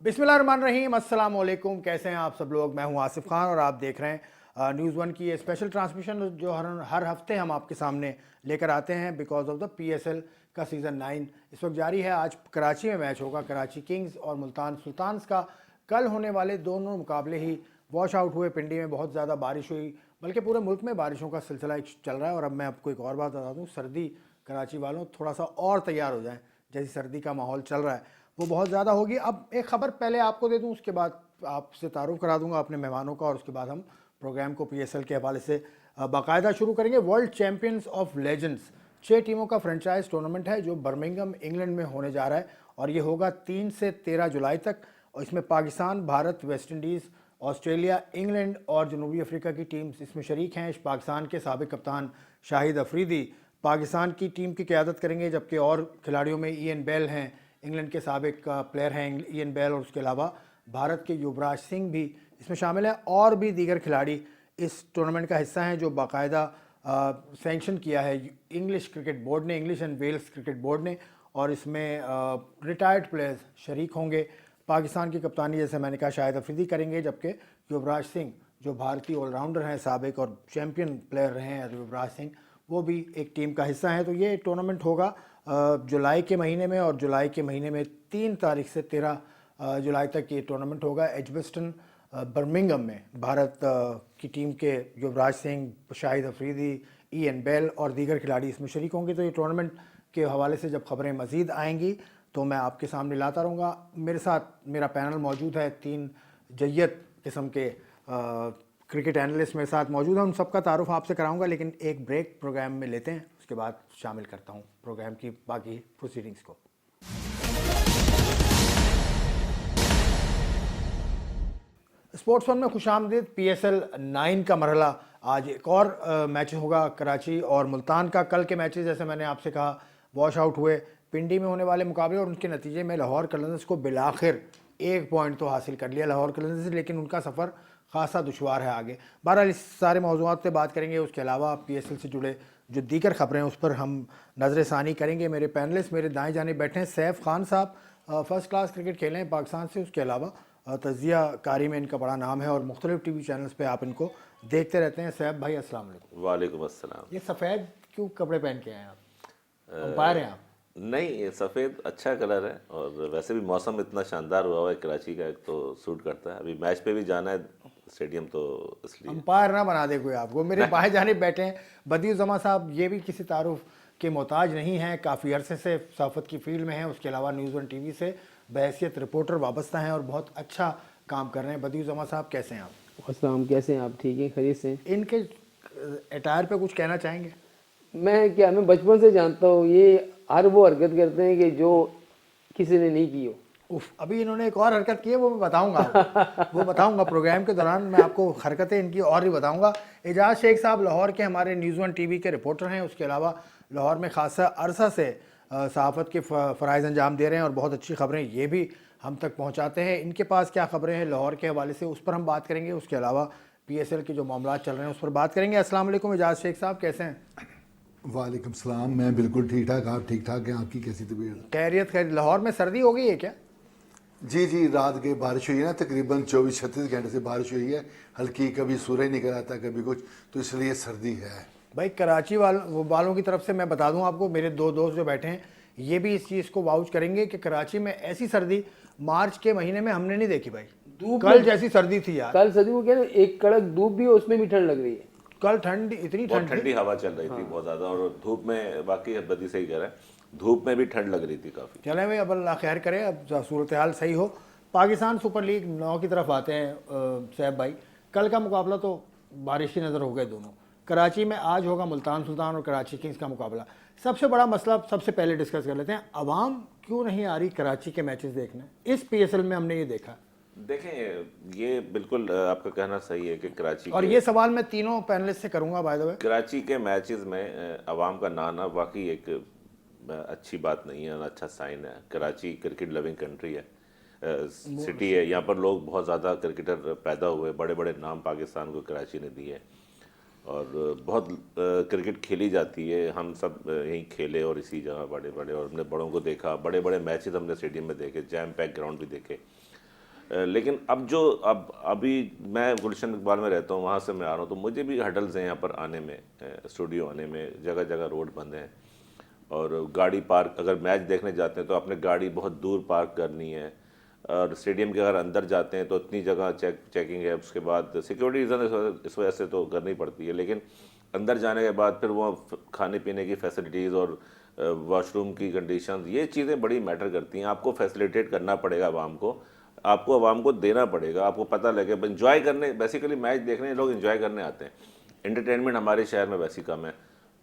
बिस्मिल्लाहिर्रहमानिर्रहीम, अस्सलाम वालेकुम। कैसे हैं आप सब लोग? मैं हूं आसिफ खान और आप देख रहे हैं न्यूज़ वन की ये स्पेशल ट्रांसमिशन जो हर हफ्ते हम आपके सामने लेकर आते हैं बिकॉज ऑफ द पीएसएल का सीज़न 9 इस वक्त जारी है। आज कराची में मैच होगा, कराची किंग्स और मुल्तान सुल्तान्स का। कल होने वाले दोनों मुकाबले ही वॉश आउट हुए। पिंडी में बहुत ज़्यादा बारिश हुई, बल्कि पूरे मुल्क में बारिशों का सिलसिला एक चल रहा है। और अब मैं आपको एक और बात बता दूँ, सर्दी कराची वालों थोड़ा सा और तैयार हो जाएं। जैसी सर्दी का माहौल चल रहा है वो बहुत ज़्यादा होगी। अब एक ख़बर पहले आपको दे दूं, उसके बाद आपसे तारुफ करा दूंगा अपने मेहमानों का, और उसके बाद हम प्रोग्राम को पीएसएल के हवाले से बाकायदा शुरू करेंगे। वर्ल्ड चैम्पियंस ऑफ लेजेंड्स 6 टीमों का फ्रेंचाइज टूर्नामेंट है जो बर्मिंघम इंग्लैंड में होने जा रहा है, और ये होगा 3 से 13 जुलाई तक। और इसमें Pakistan, Bharat, West Indies, Australia, England और जनूबी अफ्रीका की टीम्स इसमें शरीक हैं। पाकिस्तान के साबिक कप्तान शाहिद अफरीदी पाकिस्तान की टीम की क़यादत करेंगे, जबकि और खिलाड़ियों में ईएन बेल हैं, इंग्लैंड के साबिक प्लेयर हैं ईएन बेल, और उसके अलावा भारत के युवराज सिंह भी इसमें शामिल है। और भी दीगर खिलाड़ी इस टूर्नामेंट का हिस्सा हैं जो बाकायदा सैंक्शन किया है इंग्लिश क्रिकेट बोर्ड ने, English and Wales cricket board ने। और इसमें रिटायर्ड प्लेयर्स शरीक होंगे। पाकिस्तान की कप्तानी, जैसे मैंने कहा, शाहिद अफरीदी करेंगे, जबकि युवराज सिंह जो भारतीय ऑलराउंडर हैं साबिक और चैम्पियन प्लेयर रहे हैं युवराज सिंह, वो भी एक टीम का हिस्सा हैं। तो ये टूर्नामेंट होगा जुलाई के महीने में, और जुलाई के महीने में 3 तारीख से 13 जुलाई तक ये टूर्नामेंट होगा एजबेस्टन बर्मिंघम में। भारत की टीम के युवराज सिंह, शाहिद अफरीदी, ईएन बेल और दीगर खिलाड़ी इसमें शरीक होंगे। तो ये टूर्नामेंट के हवाले से जब खबरें मज़ीद आएंगी तो मैं आपके सामने लाता रहूँगा। मेरे साथ मेरा पैनल मौजूद है, 3 जय्यद किस्म के क्रिकेट एनालिस्ट मेरे साथ मौजूद हैं। उन सबका तारुफ आपसे कराऊंगा, लेकिन एक ब्रेक प्रोग्राम में लेते हैं, उसके बाद शामिल करता हूं प्रोग्राम की बाकी प्रोसीडिंग्स को। स्पोर्ट्स वन में खुशामदीद। पीएसएल 9 का मरहला आज एक और मैच होगा, कराची और मुल्तान का। कल के मैचेस जैसे मैंने आपसे कहा वॉश आउट हुए। पिंडी में होने वाले मुकाबले और उनके नतीजे में लाहौर कलंदर्स को बिलाखिर 1 पॉइंट तो हासिल कर लिया लाहौर कलंदर्स, लेकिन उनका सफ़र खासा दुशवार है आगे। बहरहाल इस सारे मौज़ूआत पे बात करेंगे। उसके अलावा पीएसएल से जुड़े जो दीगर ख़बरें हैं उस पर हम नज़र षानी करेंगे। मेरे पैनलिस्ट मेरे दाएं जाने बैठे हैं। सैफ खान साहब फ़र्स्ट क्लास क्रिकेट खेले हैं पाकिस्तान से, उसके अलावा तजिया कारी में इनका बड़ा नाम है और मुख्तलिफ टीवी चैनल्स पे आप इनको देखते रहते हैं। सैफ भाई अस्सलाम वालेकुम। वालेकुम अस्सलाम। ये सफ़ेद क्यों कपड़े पहन के आए हैं आप? अंपायर हैं आप? नहीं, ये सफ़ेद अच्छा कलर है, और वैसे भी मौसम इतना शानदार हुआ है कराची का, एक तो सूट करता है। अभी मैच पे भी जाना है स्टेडियम, तो इसलिए। अंपायर ना बना दे कोई आपको। मेरे बाएं जाने बैठे हैं बदियुज़्ज़मा साहब, ये भी किसी तारुफ के मोहताज नहीं हैं, काफ़ी अरसे से सहाफ़त की फील्ड में हैं। उसके अलावा न्यूज़ वन टीवी से बहैसियत रिपोर्टर वाबस्ता हैं और बहुत अच्छा काम कर रहे हैं। बदियुज़्ज़मा साहब कैसे हैं आप? अस्सलाम, कैसे हैं आप? ठीक है, खैरियत से। इनके अटायर पे कुछ कहना चाहेंगे? मैं बचपन से जानता हूँ, ये हर वो हरकत करते हैं कि जो किसी ने नहीं की हो। उफ, अभी इन्होंने एक और हरकत की है, वो मैं बताऊंगा वो बताऊंगा प्रोग्राम के दौरान। मैं आपको हरकतें इनकी और ही बताऊंगा। एजाज शेख साहब लाहौर के हमारे न्यूज़ वन टीवी के रिपोर्टर हैं। उसके अलावा लाहौर में खासा अरसा से सहाफ़त के फ़राइज़ अंजाम दे रहे हैं और बहुत अच्छी खबरें ये भी हम तक पहुँचाते हैं। इनके पास क्या खबरें हैं लाहौर के हवाले से, उस पर हम बात करेंगे। उसके अलावा पीएसएल के जो मामला चल रहे हैं उस पर बात करेंगे। अस्सलाम वालेकुम एजाज शेख साहब, कैसे हैं? वालेकुम सलाम, मैं बिल्कुल ठीक ठाक। आप ठीक ठाक हैं? आपकी कैसी तबीयत? खैरियत खैर। लाहौर में सर्दी हो गई है क्या? जी, रात के बारिश हुई है ना, तकरीबन 24-36 घंटे से बारिश हुई है। हल्की, कभी सूरज निकल आता कभी कुछ, तो इसलिए सर्दी है भाई। कराची वालों की तरफ से मैं बता दूं आपको, मेरे 2 दोस्त जो बैठे हैं ये भी इस चीज़ को वाउच करेंगे कि कराची में ऐसी सर्दी मार्च के महीने में हमने नहीं देखी भाई। कल जैसी सर्दी थी यार। कल सर्दी को क्या, एक कड़क धूप भी, उसमें भी ठंड लग रही है। कल ठंड, इतनी बहुत ठंडी हवा चल रही थी बहुत ज़्यादा, और धूप में बाकी बदी सही कह रहा है, धूप में भी ठंड लग रही थी काफ़ी। चले भाई, अब अल्लाह खैर करे, अब सूरत हाल सही हो। पाकिस्तान सुपर लीग 9 की तरफ आते हैं सैफ भाई। कल का मुकाबला तो बारिश की नज़र हो गए दोनों। कराची में आज होगा मुल्तान सुल्तान और कराची किंग्स का मुकाबला। सबसे बड़ा मसला सबसे पहले डिस्कस कर लेते हैं, अवाम क्यों नहीं आ रही कराची के मैचेस देखने? इस पीएसएल में हमने ये देखा। देखें, ये बिल्कुल आपका कहना सही है कि कराची और ये सवाल मैं तीनों पैनलिस्ट से करूंगा बाय द वे। कराची के मैचेस में अवाम का ना आना वाकई एक अच्छी बात नहीं है, अच्छा साइन है। कराची क्रिकेट लविंग कंट्री है, सिटी है, यहाँ पर लोग बहुत ज़्यादा क्रिकेटर पैदा हुए, बड़े बड़े नाम पाकिस्तान को कराची ने दिए, और बहुत क्रिकेट खेली जाती है। हम सब यहीं खेले और इसी जगह बड़े बड़े, और हमने बड़ों को देखा, बड़े बड़े मैचेस हमने स्टेडियम में देखे, जैम पैक ग्राउंड भी देखे। लेकिन अब अभी मैं गुलशन इकबाल में रहता हूँ, वहाँ से मैं आ रहा हूँ, तो मुझे भी हडल्स हैं यहाँ पर आने में, स्टूडियो आने में, जगह जगह रोड बंद हैं और गाड़ी पार्क, अगर मैच देखने जाते हैं तो अपने गाड़ी बहुत दूर पार्क करनी है, और स्टेडियम के अगर अंदर जाते हैं तो इतनी जगह चेकिंग है, उसके बाद सिक्योरिटी रीज़न इस वजह से तो करनी पड़ती है, लेकिन अंदर जाने के बाद फिर वो खाने पीने की फैसिलिटीज़ और वॉशरूम की कंडीशंस, ये चीज़ें बड़ी मैटर करती हैं। आपको फैसिलिटेट करना पड़ेगा आवाम को, आपको आवाम को देना पड़ेगा, आपको पता लगे। इंजॉय करने, बेसिकली मैच देखने लोग इंजॉय करने आते हैं, एंटरटेनमेंट हमारे शहर में वैसी कम है।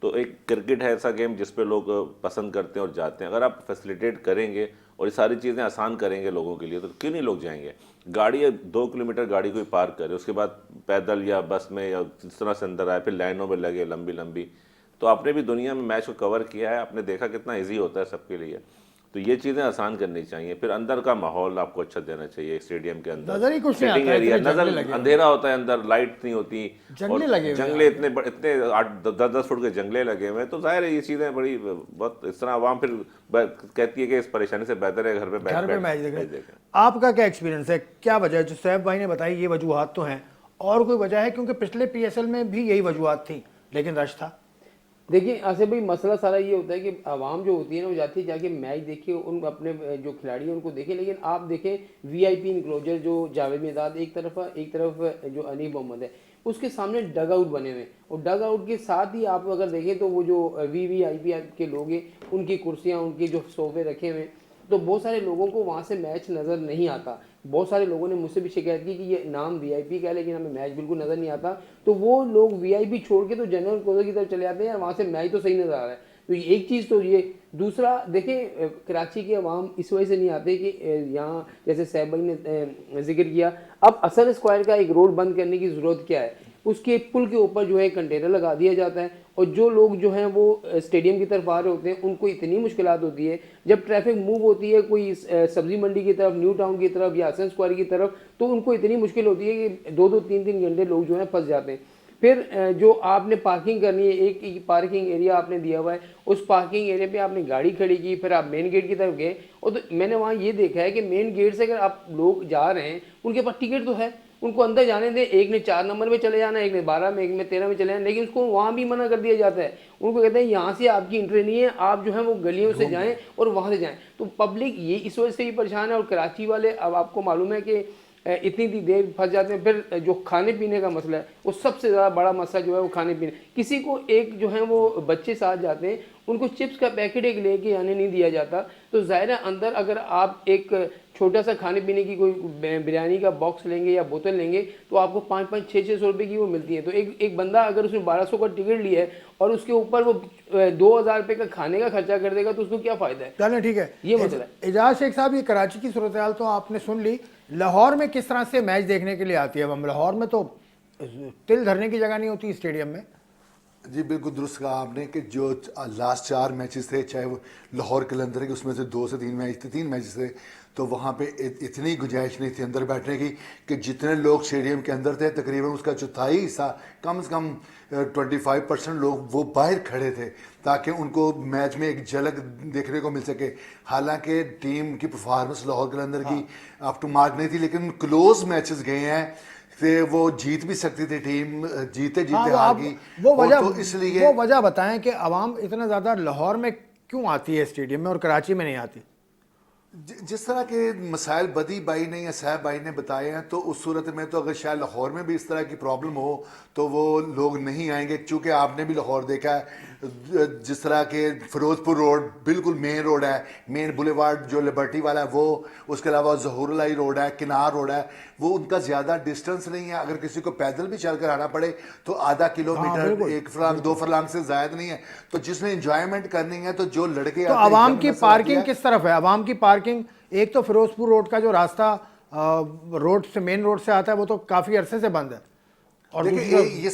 तो एक क्रिकेट है ऐसा गेम जिस पे लोग पसंद करते हैं और जाते हैं। अगर आप फैसिलिटेट करेंगे और ये सारी चीज़ें आसान करेंगे लोगों के लिए, तो क्यों नहीं लोग जाएंगे। गाड़ी 2 किलोमीटर गाड़ी कोई पार्क करे, उसके बाद पैदल या बस में या जिस तरह से अंदर आए, फिर लाइनों में लगे लंबी लंबी। तो आपने भी दुनिया में मैच को कवर किया है, आपने देखा कितना ईजी होता है सबके लिए। तो ये चीज़ें आसान करनी चाहिए। फिर अंदर का माहौल आपको अच्छा देना चाहिए स्टेडियम के अंदर, नजर ही कुछ नहीं सिटिंग आता है, एरिया, इतने जंगले नजर लगे हुए अंधेरा होता है, अंदर लाइट नहीं होती, जंगले लगे हुए जंगले इतने 8-10 फुट के जंगले लगे हुए हैं। तो जाहिर है ये चीज़ें बड़ी बहुत, इस तरह आवाम फिर कहती है कि इस परेशानी से बेहतर है घर पे घर पे मैच देखें। आपका क्या एक्सपीरियंस है, क्या वजह है? जो सैफ भाई ने बताई ये वजूहात तो हैं, और कोई वजह है? क्योंकि पिछले PSL में भी यही वजूहात थी लेकिन रश था। देखिए आसिफ भाई, मसला सारा ये होता है कि आवाम जो होती है ना, वो जाती है जाके मैच देखे, उन अपने जो खिलाड़ी हैं उनको देखे, लेकिन आप देखें VIP इंक्लोजर जो जावेद मिर्जाद एक तरफ जो अनीफ मोहम्मद है, उसके सामने डग आउट बने हुए, और डग आउट के साथ ही आप अगर देखें तो वो जो VVIP के लोग हैं, उनकी कुर्सियाँ, उनके जो सोफे रखे हुए, तो बहुत सारे लोगों को वहाँ से मैच नज़र नहीं आता। बहुत सारे लोगों ने मुझसे भी शिकायत की कि ये नाम VIP का है लेकिन हमें मैच बिल्कुल नज़र नहीं आता। तो वो लोग VIP छोड़ के तो जनरल कोर्स की तरफ चले जाते हैं, यार वहाँ से मैच तो सही नज़र आ रहा है। तो एक चीज़ तो ये, दूसरा देखें कराची के अवाम इस वजह से नहीं आते कि यहाँ जैसे सैफ भाई ने जिक्र किया, अब असल स्क्वायर का एक रोड बंद करने की ज़रूरत क्या है, उसके पुल के ऊपर जो है कंटेनर लगा दिया जाता है, और जो लोग जो हैं वो स्टेडियम की तरफ आ रहे होते हैं उनको इतनी मुश्किलात होती है। जब ट्रैफिक मूव होती है कोई सब्जी मंडी की तरफ, न्यू टाउन की तरफ या हसन स्क्वायर की तरफ, तो उनको इतनी मुश्किल होती है कि 2-3 घंटे लोग जो हैं फंस जाते हैं। फिर जो आपने पार्किंग करनी है, एक पार्किंग एरिया आपने दिया हुआ है, उस पार्किंग एरिया पे आपने गाड़ी खड़ी की, फिर आप मेन गेट की तरफ गए, और तो मैंने वहाँ ये देखा है कि मेन गेट से अगर आप लोग जा रहे हैं, उनके पास टिकट तो है, उनको अंदर जाने दें। एक ने 4 नंबर में चले जाना, एक ने 12 में, एक ने 13 में चले जाना, लेकिन उसको वहाँ भी मना कर दिया जाता है। उनको कहते हैं यहाँ से आपकी एंट्री नहीं है, आप जो है वो गलियों से जाएं और वहाँ से जाएं। तो पब्लिक ये इस वजह से भी परेशान है। और कराची वाले, अब आपको मालूम है कि इतनी देर फंस जाते हैं। फिर जो खाने पीने का मसला है, वो सबसे ज़्यादा बड़ा मसला जो है वो खाने पीने। किसी को एक जो है वो बच्चे साथ जाते हैं, उनको चिप्स का पैकेट एक लेके आने नहीं दिया जाता। तो ज़ाहिर है अंदर अगर आप एक छोटा सा खाने पीने की कोई बिरयानी का बॉक्स लेंगे या बोतल लेंगे, तो आपको 500, 600 रुपये की वो मिलती है। तो एक बंदा अगर उसने 1200 का टिकट लिया है और उसके ऊपर वो 2000 रुपये का खाने का खर्चा कर देगा, तो उसको क्या फ़ायदा है? चलें ठीक है, ये मसला है। एजाज शेख साहब, ये कराची की सूरत हाल तो आपने सुन ली। लाहौर में किस तरह से मैच देखने के लिए आती है? अब लाहौर में तो तिल धरने की जगह नहीं होती स्टेडियम में। जी बिल्कुल दुरुस्त कहा आपने कि जो लास्ट 4 मैचेस थे, चाहे वो लाहौर कलंदर के, उसमें से 2 से 3 मैच थे, 3 मैचेस थे, तो वहाँ पे इतनी गुंजाइश नहीं थी अंदर बैठने की कि जितने लोग स्टेडियम के अंदर थे, तकरीबन उसका चौथाई हिस्सा, कम से कम 25% लोग वो बाहर खड़े थे, ताकि उनको मैच में एक झलक देखने को मिल सके। हालांकि टीम की परफॉर्मेंस लाहौर कलंदर की अप टू मार्क नहीं थी, लेकिन क्लोज मैचेस गए हैं, से वो जीत भी सकती थी टीम, जीते हार गई। वो वजह, तो इसलिए वो वजह बताएं कि आवाम इतना ज़्यादा लाहौर में क्यों आती है स्टेडियम में और कराची में नहीं आती? जिस तरह के मसाइल बदी भाई ने या साहब भाई ने बताए हैं, तो उस सूरत में तो अगर शायद लाहौर में भी इस तरह की प्रॉब्लम हो तो वो लोग नहीं आएंगे। चूँकि आपने भी लाहौर देखा है, जिस तरह के फिरोजपुर रोड बिल्कुल मेन रोड है, मेन बुलेवार्ड जो लिबर्टी वाला है वो, उसके अलावा ज़हूरुल्लाह रोड है, किनार रोड है, वो उनका ज़्यादा डिस्टेंस नहीं है। अगर किसी को पैदल भी चल कर आना पड़े तो आधा किलोमीटर, 1 फरलांग 2 फरलांग से ज़्यादा नहीं है। तो जिसने इंजॉयमेंट करनी है, तो जो लड़के तो आवाम की पार्किंग किस तरफ है? आवाम की पार्किंग, एक तो फिरोजपुर रोड का जो रास्ता रोड से, मेन रोड से आता है, वो तो काफ़ी अरसे से बंद है। और देखिए ये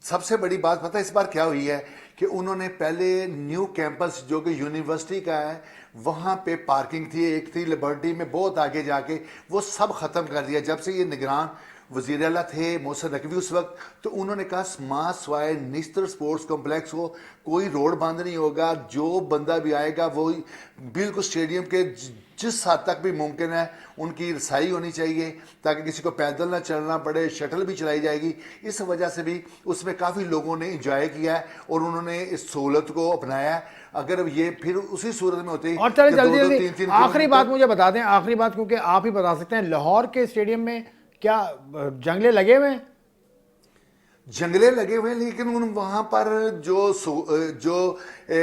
सबसे बड़ी बात पता है इस बार क्या हुई है कि उन्होंने पहले न्यू कैंपस जो कि यूनिवर्सिटी का है, वहाँ पे पार्किंग थी, एक थी लिबर्टी में बहुत आगे जाके, वो सब ख़त्म कर दिया जब से ये निगरान वज़ीर आला थे मोहसिन नकवी उस वक्त, तो उन्होंने कहा स्मार्ट स्वाय निस्तर स्पोर्ट्स कॉम्प्लेक्स हो, कोई रोड बंद नहीं होगा, जो बंदा भी आएगा वो बिल्कुल स्टेडियम के जिस हद तक भी मुमकिन है उनकी रसाई होनी चाहिए ताकि किसी को पैदल ना चलना पड़े, शटल भी चलाई जाएगी। इस वजह से भी उसमें काफ़ी लोगों ने इंजॉय किया है और उन्होंने इस सहूलत को अपनाया है। अगर ये फिर उसी सूरत में होती और चले कि जल्दी 2-2, जल्दी 3-3 आखिरी बात किलोमीटर- मुझे बता दें, आखिरी बात, क्योंकि आप ही बता सकते हैं, लाहौर के स्टेडियम में क्या जंगले लगे हुए हैं? जंगले लगे हुए हैं, लेकिन उन वहां पर जो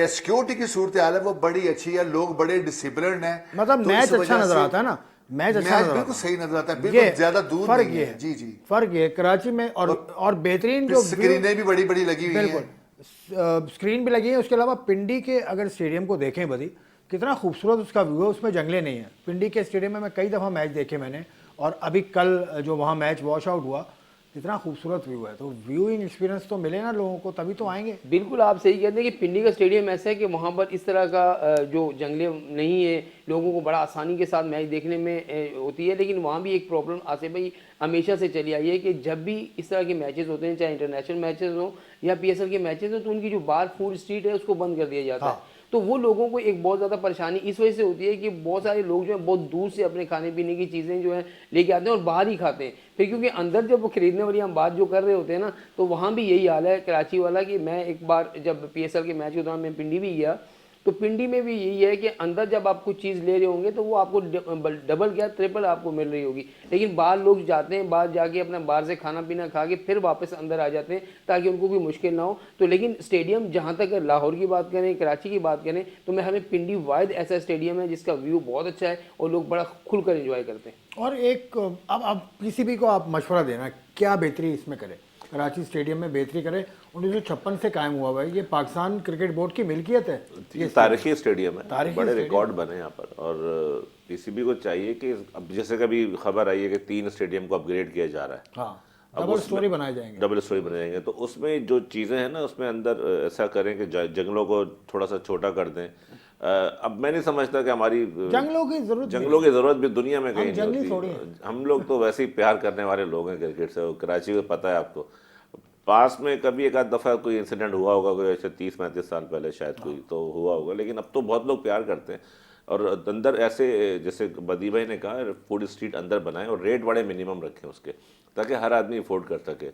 सिक्योरिटी की सूरत हाल है वो बड़ी अच्छी है, लोग बड़े डिसिप्लिन हैं। मतलब तो मैच इस अच्छा वजह नजर से- आता है ना, मैच अच्छा मैच नजर बिल्कुल आता सही नजर आता है, है। बिल्कुल ज्यादा दूर फर्क नहीं ये है। जी जी, फर्क ये कराची में और बेहतरीन फिर जो स्क्रीनें भी बड़ी बड़ी लगी हुई बिल्कुल हैं। स्क्रीन भी लगी है। उसके अलावा पिंडी के अगर स्टेडियम को देखें बदी, कितना खूबसूरत उसका व्यू है, उसमें जंगले नहीं है। पिंडी के स्टेडियम में मैं कई दफ़ा मैच देखे मैंने, और अभी कल जो वहाँ मैच वॉश आउट हुआ, कितना खूबसूरत व्यू है। तो व्यूइंग एक्सपीरियंस तो मिले ना लोगों को, तभी तो आएंगे। बिल्कुल आप सही कहते हैं कि पिंडी का स्टेडियम ऐसा है कि वहाँ पर इस तरह का जो जंगले नहीं है, लोगों को बड़ा आसानी के साथ मैच देखने में होती है। लेकिन वहाँ भी एक प्रॉब्लम आसिफ भाई हमेशा से चली आई है कि जब भी इस तरह के मैचेस होते हैं, चाहे इंटरनेशनल मैचेस हो या PSL के मैचेस हो, तो उनकी जो बार फूड स्ट्रीट है उसको बंद कर दिया जाता है। तो वो लोगों को एक बहुत ज़्यादा परेशानी इस वजह से होती है कि बहुत सारे लोग जो है बहुत दूर से अपने खाने पीने की चीज़ें जो है लेके आते हैं और बाहर ही खाते हैं। फिर क्योंकि अंदर जब वो खरीदने वाली हम बात जो कर रहे होते हैं ना, तो वहाँ भी यही हाल है कराची वाला। कि मैं एक बार जब PSL के मैच के दौरान मैं पिंडी भी गया, तो पिंडी में भी यही है कि अंदर जब आप कुछ चीज़ ले रहे होंगे तो वो आपको डबल क्या ट्रिपल आपको मिल रही होगी। लेकिन बाहर लोग जाते हैं, बाहर जाके अपना बाहर से खाना पीना खा के फिर वापस अंदर आ जाते हैं ताकि उनको भी मुश्किल ना हो। तो लेकिन स्टेडियम जहाँ तक लाहौर की बात करें, कराची की बात करें, तो मैं हमें पिंडी वाहिद ऐसा स्टेडियम है जिसका व्यू बहुत अच्छा है और लोग बड़ा खुलकर एंजॉय करते हैं। और एक अब PCB को आप मशवरा देना, क्या बेहतरी इसमें करें, कराची स्टेडियम में बेहतरी करें। 1956 से कायम हुआ हुआ है, ये पाकिस्तान क्रिकेट बोर्ड की मिल्कियत है। ये तारीखी स्टेडियम है, तारीखी बड़े स्टेडियम। रिकॉर्ड बने यहाँ पर। और PCB को चाहिए कि अब जैसे कभी खबर आई है कि 3 स्टेडियम को अपग्रेड किया जा रहा है, हाँ, अब डबल उसमें- स्टोरी बनाए जाएंगे। डबल स्टोरी बनाए जाएंगे, तो उसमें जो चीज़ें हैं ना, उसमें अंदर ऐसा करें कि जंगलों को थोड़ा सा छोटा कर दें। अब मैं नहीं समझता कि हमारी जंगलों की जरूरत जंगलों की ज़रूरत भी दुनिया में कहीं नहीं जंगली थोड़ी होती। हम लोग तो वैसे ही प्यार करने वाले लोग हैं क्रिकेट से। कराची को पता है आपको, पास में कभी एक आध दफ़ा कोई इंसिडेंट हुआ होगा, कोई ऐसे 30-35 साल पहले शायद कोई तो हुआ होगा, लेकिन अब तो बहुत लोग प्यार करते हैं। और अंदर ऐसे, जैसे बदी भाई ने कहा, फूड स्ट्रीट अंदर बनाएं और रेट बड़े मिनिमम रखें उसके, ताकि हर आदमी अफोर्ड कर सके।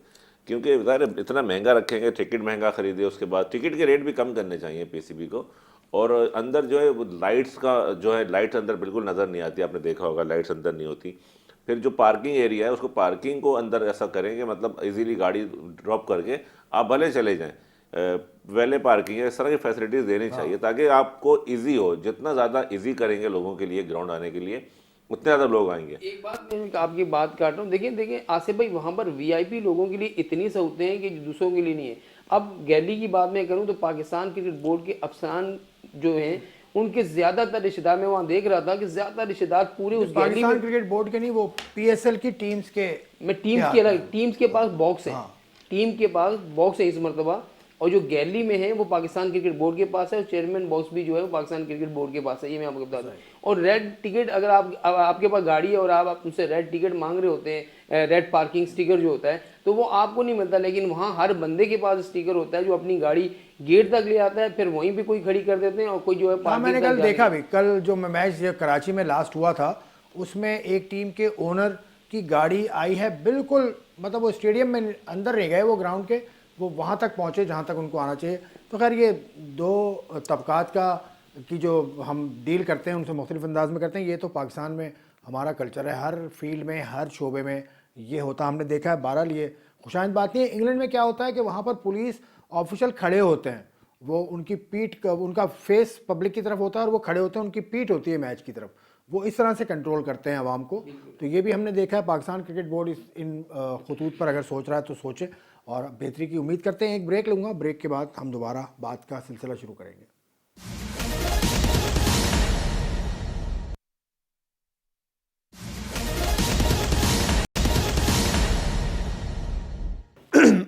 क्योंकि ज़ाहिर इतना महंगा रखेंगे, टिकट महंगा खरीदे, उसके बाद टिकट के रेट भी कम करने चाहिए PCB को। और अंदर जो है वो लाइट्स का जो है, लाइट्स अंदर बिल्कुल नज़र नहीं आती, आपने देखा होगा लाइट्स अंदर नहीं होती। फिर जो पार्किंग एरिया है उसको, पार्किंग को अंदर ऐसा करेंगे, मतलब इजीली गाड़ी ड्रॉप करके आप भले चले जाएं, वैले पार्किंग है, इस तरह की फैसिलिटीज़ देनी चाहिए ताकि आपको इजी हो। जितना ज़्यादा इजी करेंगे लोगों के लिए ग्राउंड आने के लिए, उतने ज़्यादा लोग आएंगे। एक बात मैं आपकी बात काट रहा हूँ, देखिए आसिफ भाई, वहाँ पर VIP लोगों के लिए इतनी सहूलतें हैं कि दूसरों के लिए नहीं है। अब गैली की बात मैं करूँ तो पाकिस्तान क्रिकेट बोर्ड के अफसरान जो हैं, उनके ज़्यादातर रिश्तेदार, मैं वहाँ देख रहा था कि ज़्यादातर रिश्तेदार पूरे उस गैली पाकिस्तान में, क्रिकेट बोर्ड के नहीं, वो PSL की टीम्स के, मैं टीम्स के पास बॉक्स है, टीम के पास बॉक्स है इस मरतबा। और जो गैलरी में है वो पाकिस्तान क्रिकेट बोर्ड के पास है, और चेयरमैन बॉक्स भी जो है वो पाकिस्तान क्रिकेट बोर्ड के पास है, ये मैं आपको बता दूं। और रेड टिकट, अगर आपके पास गाड़ी है और आप उनसे रेड टिकट मांग रहे होते हैं, रेड पार्किंग स्टिकर जो होता है, तो वो आपको नहीं मिलता। लेकिन वहाँ हर बंदे के पास स्टिकर होता है जो अपनी गाड़ी गेट तक ले आता है, फिर वहीं पे कोई खड़ी कर देते हैं और कोई जो है हाँ, मैंने तक कल जाके- देखा भी, कल जो मैच कराची में लास्ट हुआ था, उसमें एक टीम के ओनर की गाड़ी आई है, बिल्कुल मतलब वो स्टेडियम में अंदर नहीं गए, वो ग्राउंड के, वो वहाँ तक पहुँचे जहाँ तक उनको आना चाहिए। तो खैर ये दो तबकात का की जो हम डील करते हैं उनसे मुख्तलिफ अंदाज में करते हैं, ये तो पाकिस्तान में हमारा कल्चर है, हर फील्ड में, हर शोबे में ये होता हमने देखा है। बहरहाल ये खुशाइंद बात नहीं है। इंग्लैंड में क्या होता है कि वहाँ पर पुलिस ऑफिशियल खड़े होते हैं, वो उनकी पीठ, उनका फेस पब्लिक की तरफ होता है और वो खड़े होते हैं, उनकी पीठ होती है मैच की तरफ, वो इस तरह से कंट्रोल करते हैं आवाम को। तो ये भी हमने देखा है। पाकिस्तान क्रिकेट बोर्ड इन खतूत पर अगर सोच रहा है तो सोचे, और बेहतरी की उम्मीद करते हैं। एक ब्रेक लूँगा, ब्रेक के बाद हम दोबारा बात का सिलसिला शुरू करेंगे।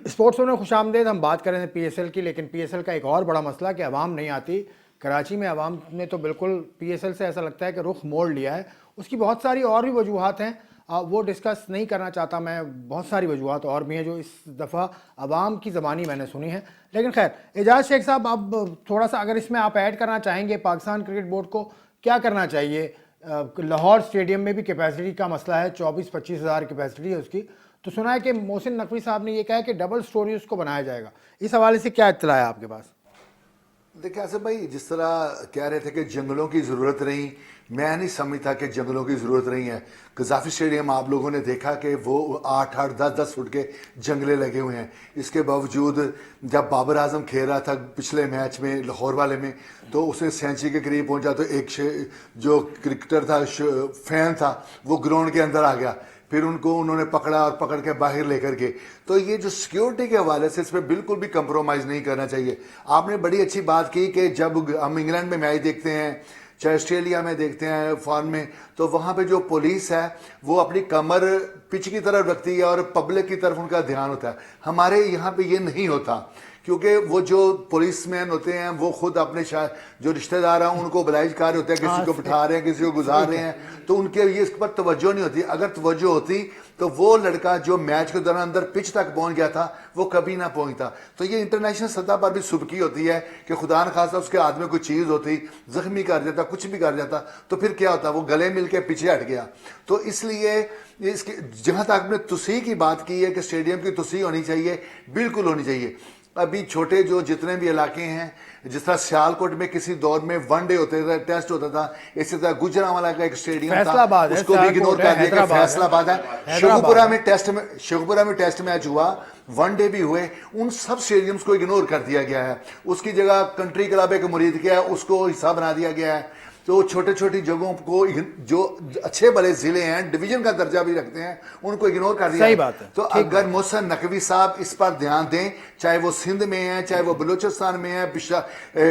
स्पोर्ट्स में खुशामदेद। हम बात करें PSL की, लेकिन PSL का एक और बड़ा मसला कि आवाम नहीं आती। कराची में आवाम ने तो बिल्कुल PSL से ऐसा लगता है कि रुख मोड़ लिया है। उसकी बहुत सारी और भी वजूहात हैं। वो डिस्कस नहीं करना चाहता मैं। बहुत सारी वजूहत और भी हैं जो इस दफ़ा अवाम की ज़बानी मैंने सुनी है। लेकिन खैर, एजाज शेख साहब, अब थोड़ा सा अगर इसमें आप ऐड करना चाहेंगे, पाकिस्तान क्रिकेट बोर्ड को क्या करना चाहिए? लाहौर स्टेडियम में भी कैपेसिटी का मसला है, 24-25 हज़ार कैपेसिटी है उसकी। तो सुना है कि मोहसिन नकवी साहब ने ये कहा कि डबल स्टोरी उसको बनाया जाएगा। इस हवाले से क्या इत्तला है आपके पास? देखिए आसिफ भाई, जिस तरह कह रहे थे कि जंगलों की ज़रूरत नहीं, मैं नहीं समझता कि जंगलों की ज़रूरत नहीं है। कज़ाफ़ी स्टेडियम आप लोगों ने देखा कि वो 8-8, 10-10 फुट के जंगले लगे हुए हैं। इसके बावजूद जब बाबर आजम खेल रहा था पिछले मैच में लाहौर वाले में, तो उसने सेंचुरी के करीब पहुंचा तो एक जो क्रिकेटर था, फैन था, वो ग्राउंड के अंदर आ गया। फिर उन्होंने पकड़ा और पकड़ के बाहर लेकर के। तो ये जो सिक्योरिटी के हवाले से इसमें बिल्कुल भी कंप्रोमाइज़ नहीं करना चाहिए। आपने बड़ी अच्छी बात की कि जब हम इंग्लैंड में मैच देखते हैं, चाहे ऑस्ट्रेलिया में देखते हैं, फॉरेन में, तो वहाँ पे जो पुलिस है वो अपनी कमर पिच की तरफ रखती है और पब्लिक की तरफ उनका ध्यान होता है। हमारे यहाँ पे ये नहीं होता, क्योंकि वो जो पुलिसमैन होते हैं वो खुद अपने जो रिश्तेदार हैं उनको बुलाइज कर रहे होते हैं, किसी को बिठा रहे हैं, किसी को गुजार रहे हैं, तो उनके ये इस पर तवज्जो नहीं होती। अगर तवज्जो होती तो वो लड़का जो मैच के दौरान अंदर पिच तक पहुंच गया था वो कभी ना पहुंचता। तो ये इंटरनेशनल सतह पर भी सुबकी होती है कि खुदा न खासा उसके हाथ में कोई चीज़ होती, जख्मी कर जाता, कुछ भी कर जाता, तो फिर क्या होता, वो गले मिल के पीछे हट गया। तो इसलिए इसकी जहाँ तक आपने तुसी की बात की है कि स्टेडियम की तुसी होनी चाहिए, बिल्कुल होनी चाहिए। अभी छोटे जो जितने भी इलाके हैं, जिस तरह सियालकोट में किसी दौर में वनडे होते थे, टेस्ट होता था, इसी तरह गुजरांवाला का एक स्टेडियम था, उसको भी इग्नोर कर दिया। फैसलाबाद है, शेखुपुरा में टेस्ट मैच हुआ, वनडे भी हुए, उन सब स्टेडियम्स को इग्नोर कर दिया गया है। उसकी जगह कंट्री क्लब एक मुरीद किया है, उसको हिस्सा बना दिया गया है। तो छोटे छोटी जगहों को जो अच्छे बड़े जिले हैं, डिवीजन का दर्जा भी रखते हैं, उनको इग्नोर कर दिया। सही बात है। तो अगर मोहसिन नकवी साहब इस पर ध्यान दें, चाहे वो सिंध में है, चाहे वो बलूचिस्तान में है,